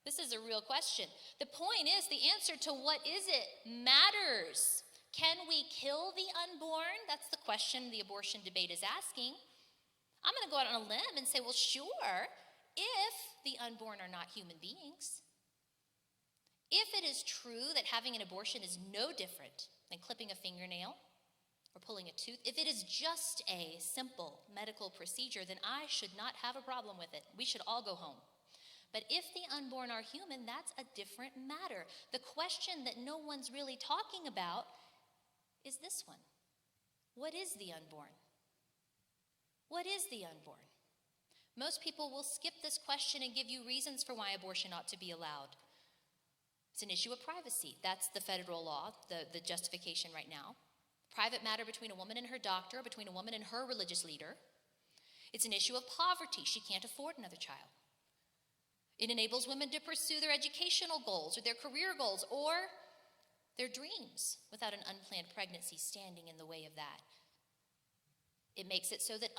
This is a real question. The point is, the answer to what is it matters. Can we kill the unborn? That's the question the abortion debate is asking. I'm going to go out on a limb and say, well, sure, if the unborn are not human beings. If it is true that having an abortion is no different than clipping a fingernail or pulling a tooth, if it is just a simple medical procedure, then I should not have a problem with it. We should all go home. But if the unborn are human, that's a different matter. The question that no one's really talking about is this one. What is the unborn? What is the unborn? Most people will skip this question and give you reasons for why abortion ought to be allowed. It's an issue of privacy. That's the federal law, the justification right now. Private matter between a woman and her doctor, between a woman and her religious leader. It's an issue of poverty. She can't afford another child. It enables women to pursue their educational goals or their career goals or their dreams without an unplanned pregnancy standing in the way of that. It makes it so that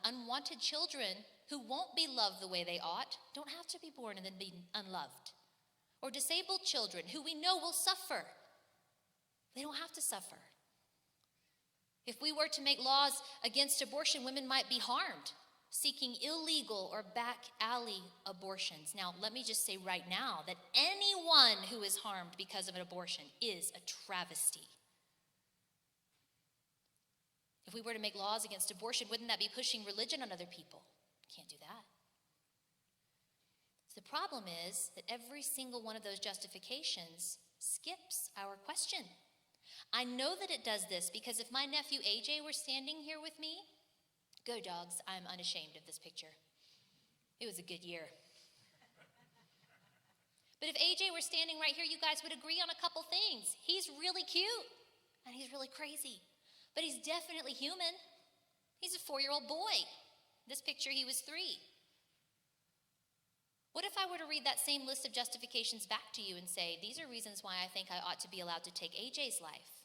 unwanted children who won't be loved the way they ought don't have to be born and then be unloved. Or disabled children who we know will suffer. They don't have to suffer. If we were to make laws against abortion, women might be harmed, seeking illegal or back alley abortions. Now, let me just say right now that anyone who is harmed because of an abortion is a travesty. If we were to make laws against abortion, wouldn't that be pushing religion on other people? Can't do that. So the problem is that every single one of those justifications skips our question. I know that it does this because if my nephew AJ were standing here with me, go dogs, I'm unashamed of this picture. It was a good year. But if AJ were standing right here, you guys would agree on a couple things. He's really cute and he's really crazy, but he's definitely human. He's a 4-year-old boy. This picture, he was 3. What if I were to read that same list of justifications back to you and say, these are reasons why I think I ought to be allowed to take AJ's life?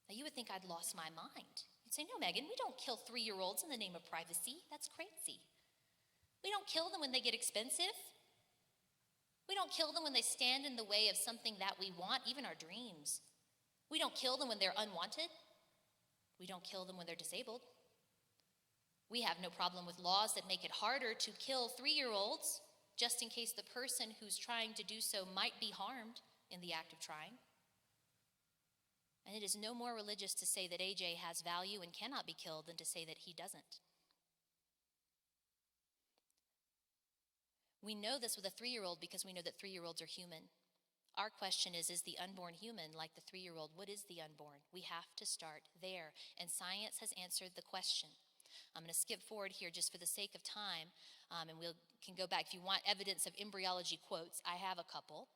Now, you would think I'd lost my mind. You'd say, no, Megan, we don't kill 3-year-olds in the name of privacy. That's crazy. We don't kill them when they get expensive. We don't kill them when they stand in the way of something that we want, even our dreams. We don't kill them when they're unwanted. We don't kill them when they're disabled. We have no problem with laws that make it harder to kill 3-year-olds just in case the person who's trying to do so might be harmed in the act of trying. And it is no more religious to say that AJ has value and cannot be killed than to say that he doesn't. We know this with a 3-year-old because we know that 3-year-olds are human. Our question is the unborn human like the 3-year-old? What is the unborn? We have to start there, and science has answered the question. I'm going to skip forward here just for the sake of time, and we can go back. If you want evidence of embryology quotes, I have a couple.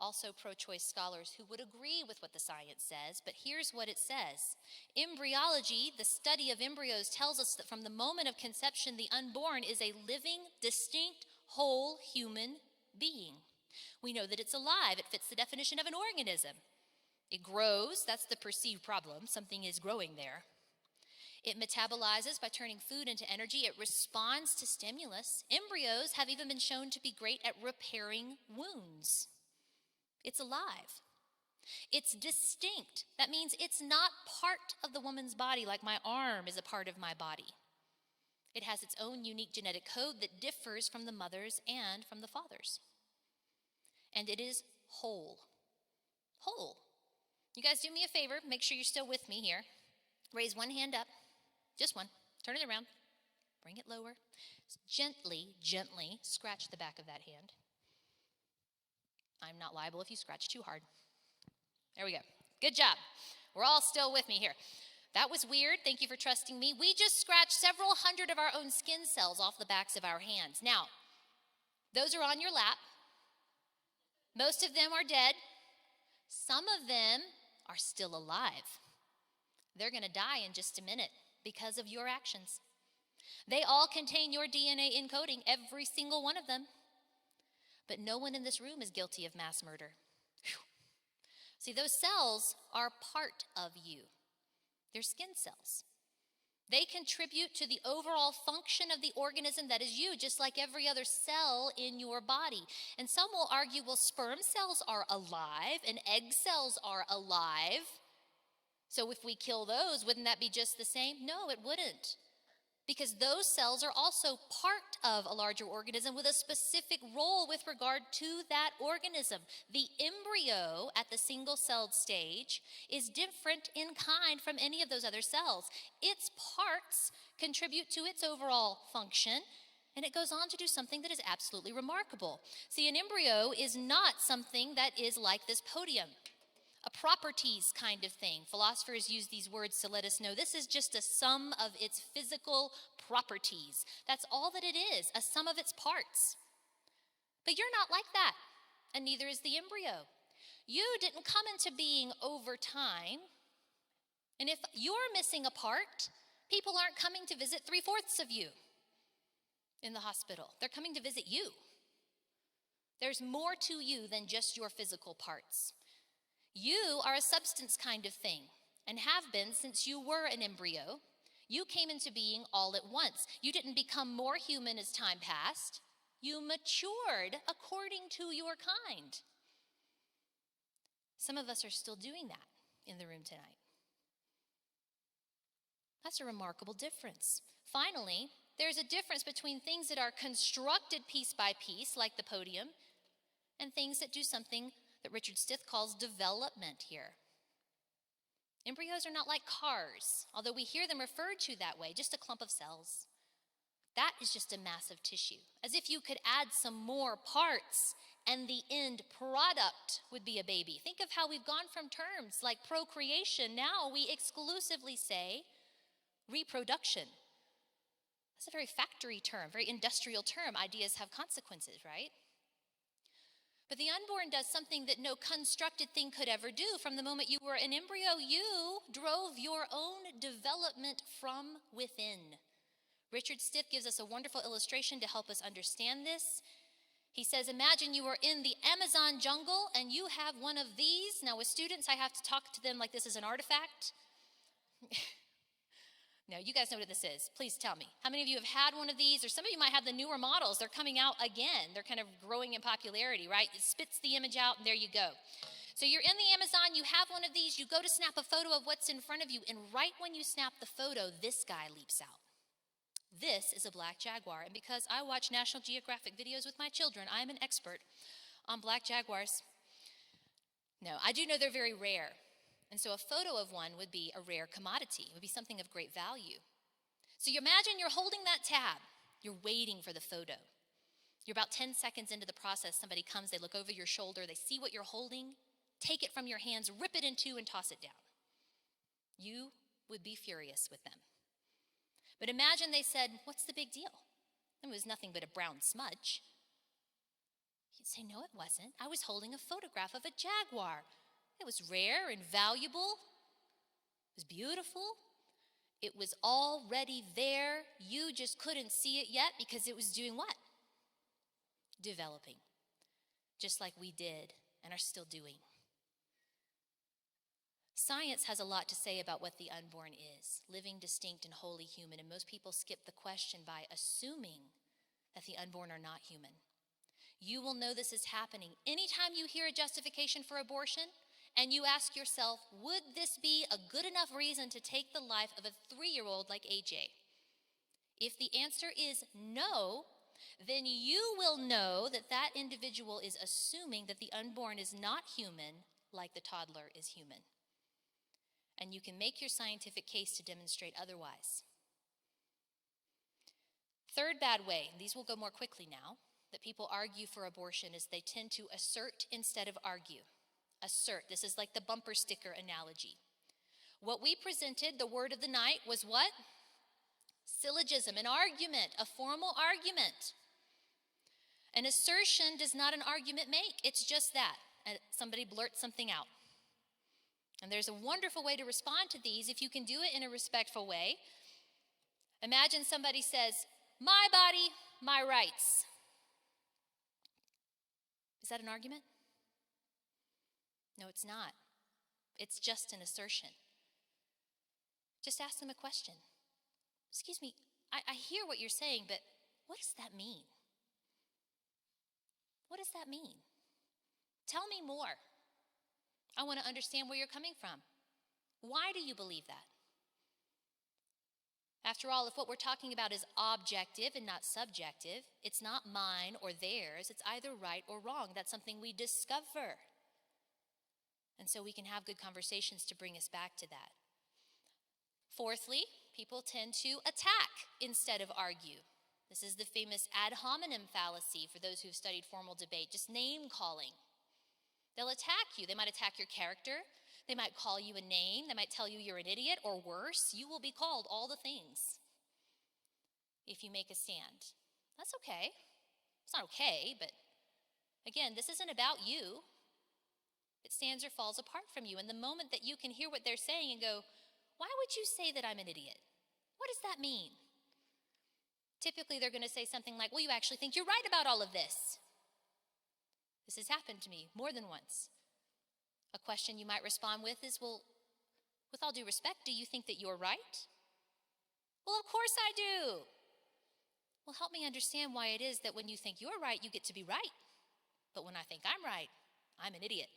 also pro-choice scholars who would agree with what the science says, but here's what it says. Embryology, the study of embryos, tells us that from the moment of conception, the unborn is a living, distinct, whole human being. We know that it's alive. It fits the definition of an organism. It grows. That's the perceived problem. Something is growing there. It metabolizes by turning food into energy. It responds to stimulus. Embryos have even been shown to be great at repairing wounds. It's alive. It's distinct. That means it's not part of the woman's body like my arm is a part of my body. It has its own unique genetic code that differs from the mother's and from the father's. And it is whole. Whole. You guys do me a favor. Make sure you're still with me here. Raise one hand up. Just one. Turn it around. Bring it lower. Gently, gently scratch the back of that hand. I'm not liable if you scratch too hard. There we go. Good job. We're all still with me here. That was weird. Thank you for trusting me. We just scratched several hundred of our own skin cells off the backs of our hands. Now, those are on your lap. Most of them are dead. Some of them are still alive. They're going to die in just a minute because of your actions. They all contain your DNA encoding, every single one of them. But no one in this room is guilty of mass murder. Whew. See, those cells are part of you. They're skin cells. They contribute to the overall function of the organism that is you, just like every other cell in your body. And some will argue, well, sperm cells are alive and egg cells are alive. So if we kill those, wouldn't that be just the same? No, it wouldn't. Because those cells are also part of a larger organism with a specific role with regard to that organism. The embryo at the single-celled stage is different in kind from any of those other cells. Its parts contribute to its overall function, and it goes on to do something that is absolutely remarkable. See, an embryo is not something that is like this podium. A properties kind of thing. Philosophers use these words to let us know this is just a sum of its physical properties. That's all that it is, a sum of its parts. But you're not like that, and neither is the embryo. You didn't come into being over time, and if you're missing a part, people aren't coming to visit 3/4 of you in the hospital. They're coming to visit you. There's more to you than just your physical parts. You are a substance kind of thing, and have been since you were an embryo. You came into being all at once. You didn't become more human as time passed. You matured according to your kind. Some of us are still doing that in the room tonight. That's a remarkable difference. Finally, there's a difference between things that are constructed piece by piece, like the podium, and things that do something that Richard Stith calls development here. Embryos are not like cars, although we hear them referred to that way, just a clump of cells. That is just a mass of tissue, as if you could add some more parts and the end product would be a baby. Think of how we've gone from terms like procreation. Now we exclusively say reproduction. That's a very factory term, very industrial term. Ideas have consequences, right? But the unborn does something that no constructed thing could ever do. From the moment you were an embryo, you drove your own development from within. Richard Stith gives us a wonderful illustration to help us understand this. He says, imagine you are in the Amazon jungle and you have one of these. Now with students, I have to talk to them like this is an artifact. No, you guys know what this is. Please tell me. How many of you have had one of these? Or some of you might have the newer models. They're coming out again. They're kind of growing in popularity, right? It spits the image out and there you go. So you're in the Amazon, you have one of these, you go to snap a photo of what's in front of you, and right when you snap the photo, this guy leaps out. This is a black jaguar, and because I watch National Geographic videos with my children, I'm an expert on black jaguars. No, I do know they're very rare. And so a photo of one would be a rare commodity. It would be something of great value. So you imagine you're holding that tab. You're waiting for the photo. You're about 10 seconds into the process. Somebody comes, they look over your shoulder, they see what you're holding, take it from your hands, rip it in two, and toss it down. You would be furious with them. But imagine they said, what's the big deal? It was nothing but a brown smudge. You'd say, no, it wasn't. I was holding a photograph of a jaguar. It was rare and valuable. It was beautiful. It was already there. You just couldn't see it yet because it was doing what? Developing. Just like we did and are still doing. Science has a lot to say about what the unborn is, living, distinct, and wholly human, and most people skip the question by assuming that the unborn are not human. You will know this is happening anytime you hear a justification for abortion and you ask yourself, would this be a good enough reason to take the life of a 3-year-old like AJ? If the answer is no, then you will know that that individual is assuming that the unborn is not human like the toddler is human. And you can make your scientific case to demonstrate otherwise. Third bad way, these will go more quickly now, that people argue for abortion is they tend to assert instead of argue. Assert, this is like the bumper sticker analogy. What we presented, the word of the night, was what? Syllogism, an argument, a formal argument. An assertion does not an argument make, it's just that. Somebody blurts something out. And there's a wonderful way to respond to these if you can do it in a respectful way. Imagine somebody says, my body, my rights. Is that an argument? No, it's not. It's just an assertion. Just ask them a question. Excuse me, I hear what you're saying, but what does that mean? What does that mean? Tell me more. I want to understand where you're coming from. Why do you believe that? After all, if what we're talking about is objective and not subjective, it's not mine or theirs, it's either right or wrong. That's something we discover. And so we can have good conversations to bring us back to that. Fourthly, people tend to attack instead of argue. This is the famous ad hominem fallacy for those who've studied formal debate, just name calling. They'll attack you. They might attack your character. They might call you a name. They might tell you you're an idiot, or worse, you will be called all the things if you make a stand. That's okay. It's not okay, but again, this isn't about you. It stands or falls apart from you. And the moment that you can hear what they're saying and go, why would you say that I'm an idiot? What does that mean? Typically, they're going to say something like, well, you actually think you're right about all of this. This has happened to me more than once. A question you might respond with is, well, with all due respect, do you think that you're right? Well, of course I do. Well, help me understand why it is that when you think you're right, you get to be right. But when I think I'm right, I'm an idiot.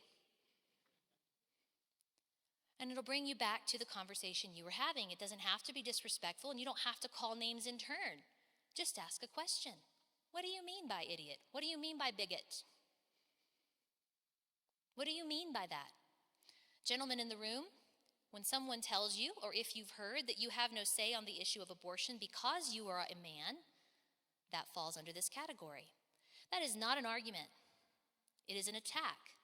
And it'll bring you back to the conversation you were having. It doesn't have to be disrespectful, and you don't have to call names in turn. Just ask a question. What do you mean by idiot? What do you mean by bigot? What do you mean by that? Gentlemen in the room, when someone tells you, or if you've heard, that you have no say on the issue of abortion because you are a man, that falls under this category. That is not an argument. It is an attack.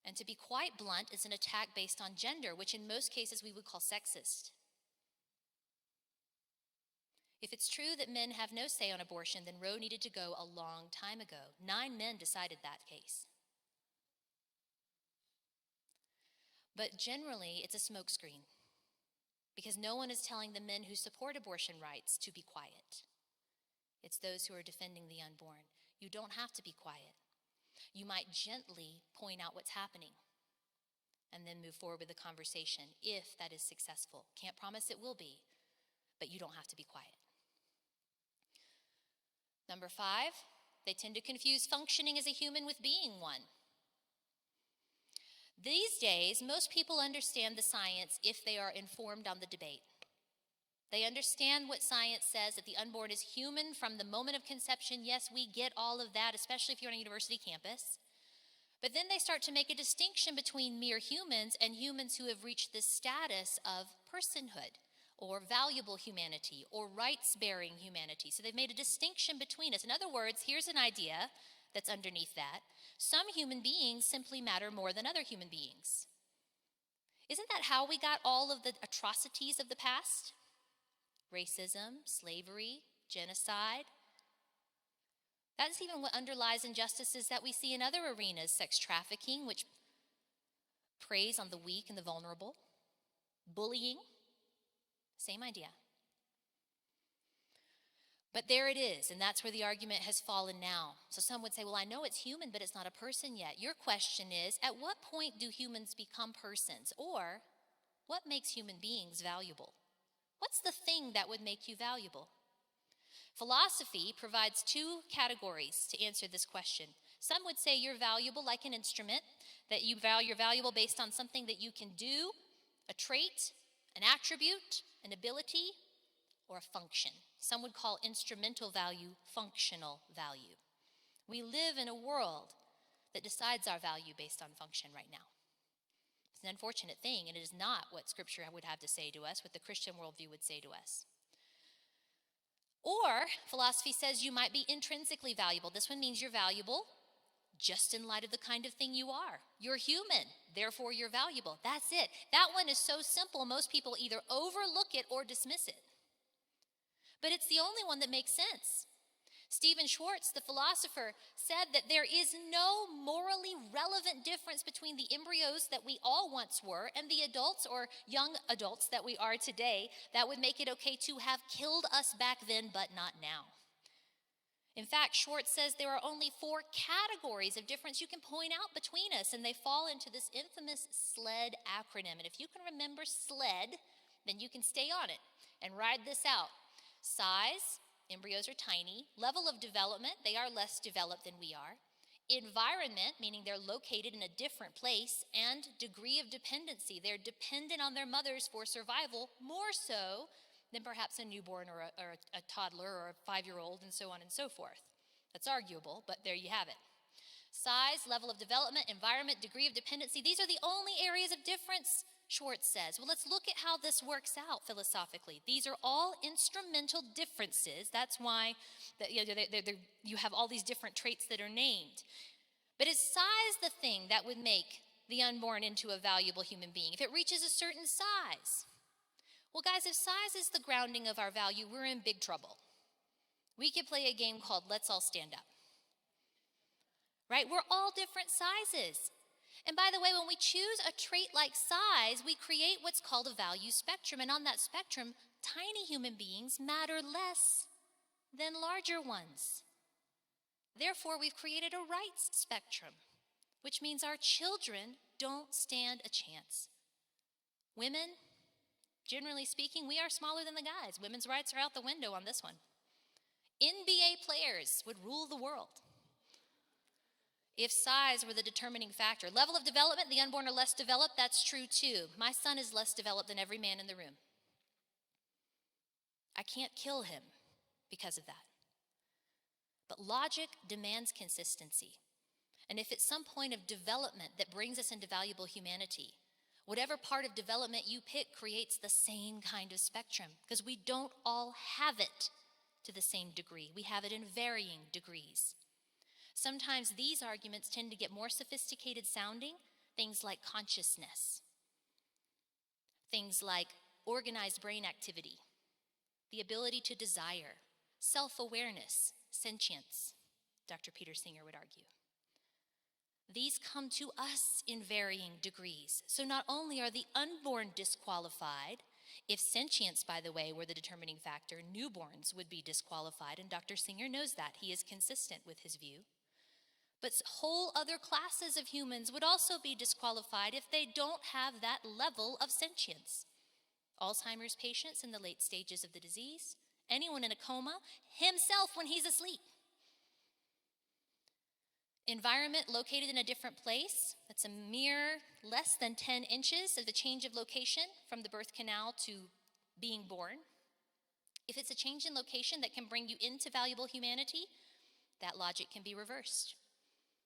And to be quite blunt, it's an attack based on gender, which in most cases we would call sexist. If it's true that men have no say on abortion, then Roe needed to go a long time ago. 9 men decided that case. But generally, it's a smokescreen, because no one is telling the men who support abortion rights to be quiet. It's those who are defending the unborn. You don't have to be quiet. You might gently point out what's happening and then move forward with the conversation if that is successful. Can't promise it will be, but you don't have to be quiet. Number 5, they tend to confuse functioning as a human with being one. These days, most people understand the science if they are informed on the debate. They understand what science says, that the unborn is human from the moment of conception. Yes, we get all of that, especially if you're on a university campus. But then they start to make a distinction between mere humans and humans who have reached this status of personhood or valuable humanity or rights-bearing humanity. So they've made a distinction between us. In other words, here's an idea that's underneath that. Some human beings simply matter more than other human beings. Isn't that how we got all of the atrocities of the past? Racism, slavery, genocide. That's even what underlies injustices that we see in other arenas: sex trafficking, which preys on the weak and the vulnerable, bullying, same idea. But there it is, and that's where the argument has fallen now. So some would say, well, I know it's human, but it's not a person yet. Your question is, at what point do humans become persons? Or, what makes human beings valuable? What's the thing that would make you valuable? Philosophy provides two categories to answer this question. Some would say you're valuable like an instrument, that you're valuable based on something that you can do, a trait, an attribute, an ability, or a function. Some would call instrumental value functional value. We live in a world that decides our value based on function right now. It's an unfortunate thing, and it is not what Scripture would have to say to us, what the Christian worldview would say to us. Or, philosophy says you might be intrinsically valuable. This one means you're valuable just in light of the kind of thing you are. You're human, therefore you're valuable. That's it. That one is so simple, most people either overlook it or dismiss it. But it's the only one that makes sense. Stephen Schwartz, the philosopher, said that there is no morally relevant difference between the embryos that we all once were and the adults or young adults that we are today that would make it okay to have killed us back then, but not now. In fact, Schwartz says there are only 4 categories of difference you can point out between us, and they fall into this infamous SLED acronym. And if you can remember SLED, then you can stay on it and ride this out. Size, embryos are tiny. Level of development, they are less developed than we are. Environment, meaning they're located in a different place. And degree of dependency, they're dependent on their mothers for survival, more so than perhaps a newborn or a toddler or a 5-year-old, and so on and so forth. That's arguable, but there you have it. Size, level of development, environment, degree of dependency, these are the only areas of difference, Schwartz says. Well, let's look at how this works out philosophically. These are all instrumental differences. That's why you have all these different traits that are named. But is size the thing that would make the unborn into a valuable human being? If it reaches a certain size? Well, guys, if size is the grounding of our value, we're in big trouble. We could play a game called Let's All Stand Up. Right? We're all different sizes. And by the way, when we choose a trait like size, we create what's called a value spectrum. And on that spectrum, tiny human beings matter less than larger ones. Therefore, we've created a rights spectrum, which means our children don't stand a chance. Women, generally speaking, we are smaller than the guys. Women's rights are out the window on this one. NBA players would rule the world if size were the determining factor. Level of development, the unborn are less developed. That's true too. My son is less developed than every man in the room. I can't kill him because of that. But logic demands consistency. And if at some point of development that brings us into valuable humanity, whatever part of development you pick creates the same kind of spectrum, because we don't all have it to the same degree. We have it in varying degrees. Sometimes these arguments tend to get more sophisticated sounding, things like consciousness, things like organized brain activity, the ability to desire, self-awareness, sentience, Dr. Peter Singer would argue. These come to us in varying degrees. So not only are the unborn disqualified, if sentience, by the way, were the determining factor, newborns would be disqualified, and Dr. Singer knows that. He is consistent with his view. But whole other classes of humans would also be disqualified if they don't have that level of sentience. Alzheimer's patients in the late stages of the disease, anyone in a coma, himself when he's asleep. Environment located in a different place, that's a mere less than 10 inches of a change of location from the birth canal to being born. If it's a change in location that can bring you into valuable humanity, that logic can be reversed.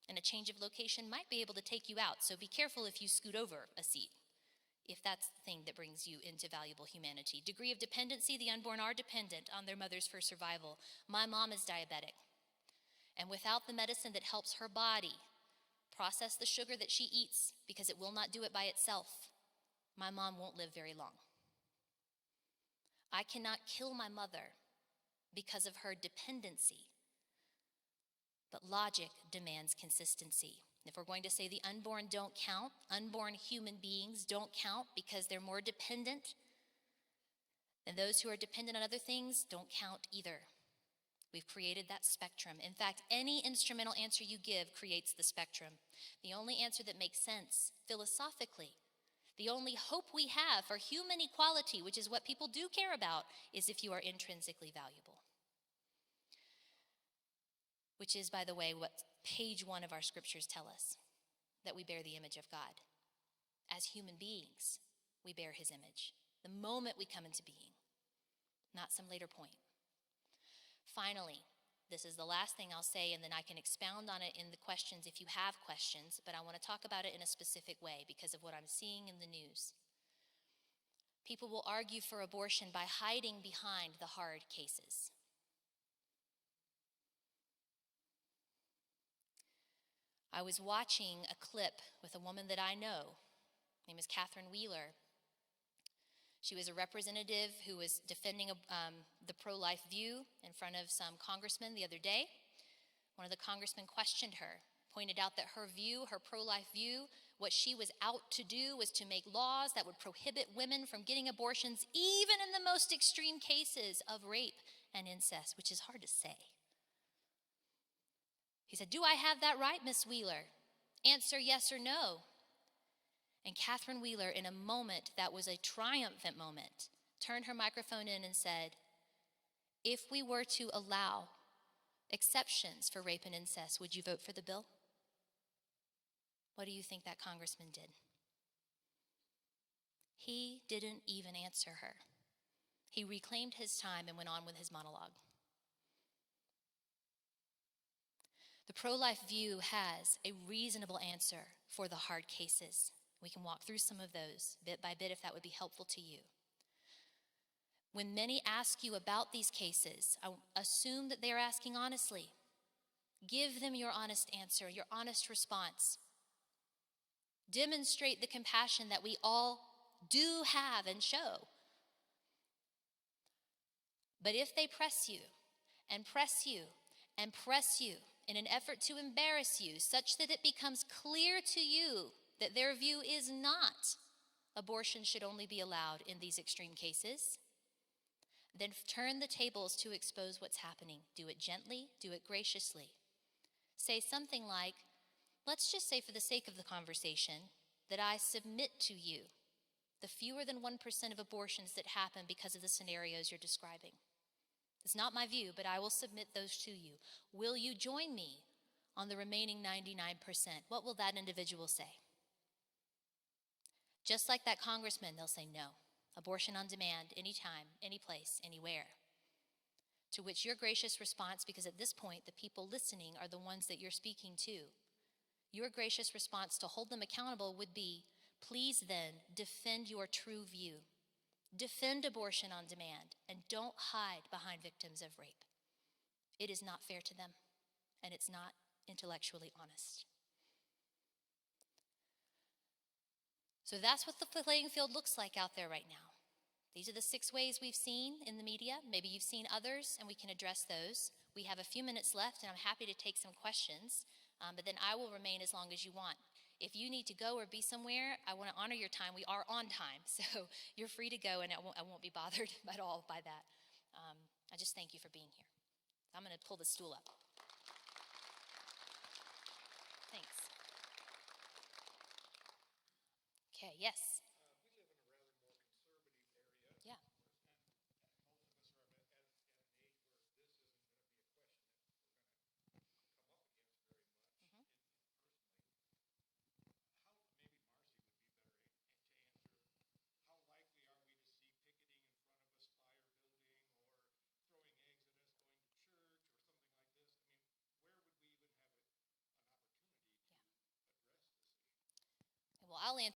And a change of location might be able to take you out, so be careful if you scoot over a seat, if that's the thing that brings you into valuable humanity. Degree of dependency, the unborn are dependent on their mothers for survival. My mom is diabetic, and without the medicine that helps her body process the sugar that she eats, because it will not do it by itself, my mom won't live very long. I cannot kill my mother because of her dependency But logic demands consistency. If we're going to say the unborn don't count, unborn human beings don't count because they're more dependent, then those who are dependent on other things don't count either. We've created that spectrum. In fact, any instrumental answer you give creates the spectrum. The only answer that makes sense philosophically, the only hope we have for human equality, which is what people do care about, is if you are intrinsically valuable. Which is, by the way, what page 1 of our scriptures tell us, that we bear the image of God. As human beings, we bear his image. The moment we come into being, not some later point. Finally, this is the last thing I'll say, and then I can expound on it in the questions if you have questions, but I want to talk about it in a specific way because of what I'm seeing in the news. People will argue for abortion by hiding behind the hard cases. I was watching a clip with a woman that I know. Her name is Catherine Wheeler. She was a representative who was defending the pro-life view in front of some congressmen the other day. One of the congressmen questioned her, pointed out that her view, her pro-life view, what she was out to do was to make laws that would prohibit women from getting abortions, even in the most extreme cases of rape and incest, which is hard to say. He said, "Do I have that right, Miss Wheeler? Answer yes or no." And Catherine Wheeler, in a moment that was a triumphant moment, turned her microphone in and said, "If we were to allow exceptions for rape and incest, would you vote for the bill?" What do you think that congressman did? He didn't even answer her. He reclaimed his time and went on with his monologue. The pro-life view has a reasonable answer for the hard cases. We can walk through some of those bit by bit if that would be helpful to you. When many ask you about these cases, assume that they are asking honestly. Give them your honest answer, your honest response. Demonstrate the compassion that we all do have and show. But if they press you and press you and press you in an effort to embarrass you such that it becomes clear to you that their view is not abortion should only be allowed in these extreme cases, then turn the tables to expose what's happening. Do it gently, do it graciously. Say something like, let's just say for the sake of the conversation that I submit to you the fewer than 1% of abortions that happen because of the scenarios you're describing. It's not my view, but I will submit those to you. Will you join me on the remaining 99%? What will that individual say? Just like that congressman, they'll say no. Abortion on demand, anytime, any place, anywhere. To which your gracious response, because at this point the people listening are the ones that you're speaking to, your gracious response to hold them accountable would be, please then defend your true view. Defend abortion on demand and don't hide behind victims of rape. It is not fair to them, and it's not intellectually honest. So that's what the playing field looks like out there right now. These are the 6 ways we've seen in the media. Maybe you've seen others, and we can address those. We have a few minutes left, and I'm happy to take some questions, but then I will remain as long as you want. If you need to go or be somewhere, I want to honor your time. We are on time, so you're free to go, and I won't be bothered at all by that. I just thank you for being here. I'm going to pull the stool up. Thanks. Okay, yes. We live in a rather more conservative area. Yeah. And most of us are at an age where this isn't going to be a question that we're going to come up against very much personally. How, maybe Marcy would be better to answer, how likely are we to see picketing in front of a Spire building or throwing eggs at us going to church or something like this? I mean, where would we even have an opportunity to address this issue? Well, I'll answer.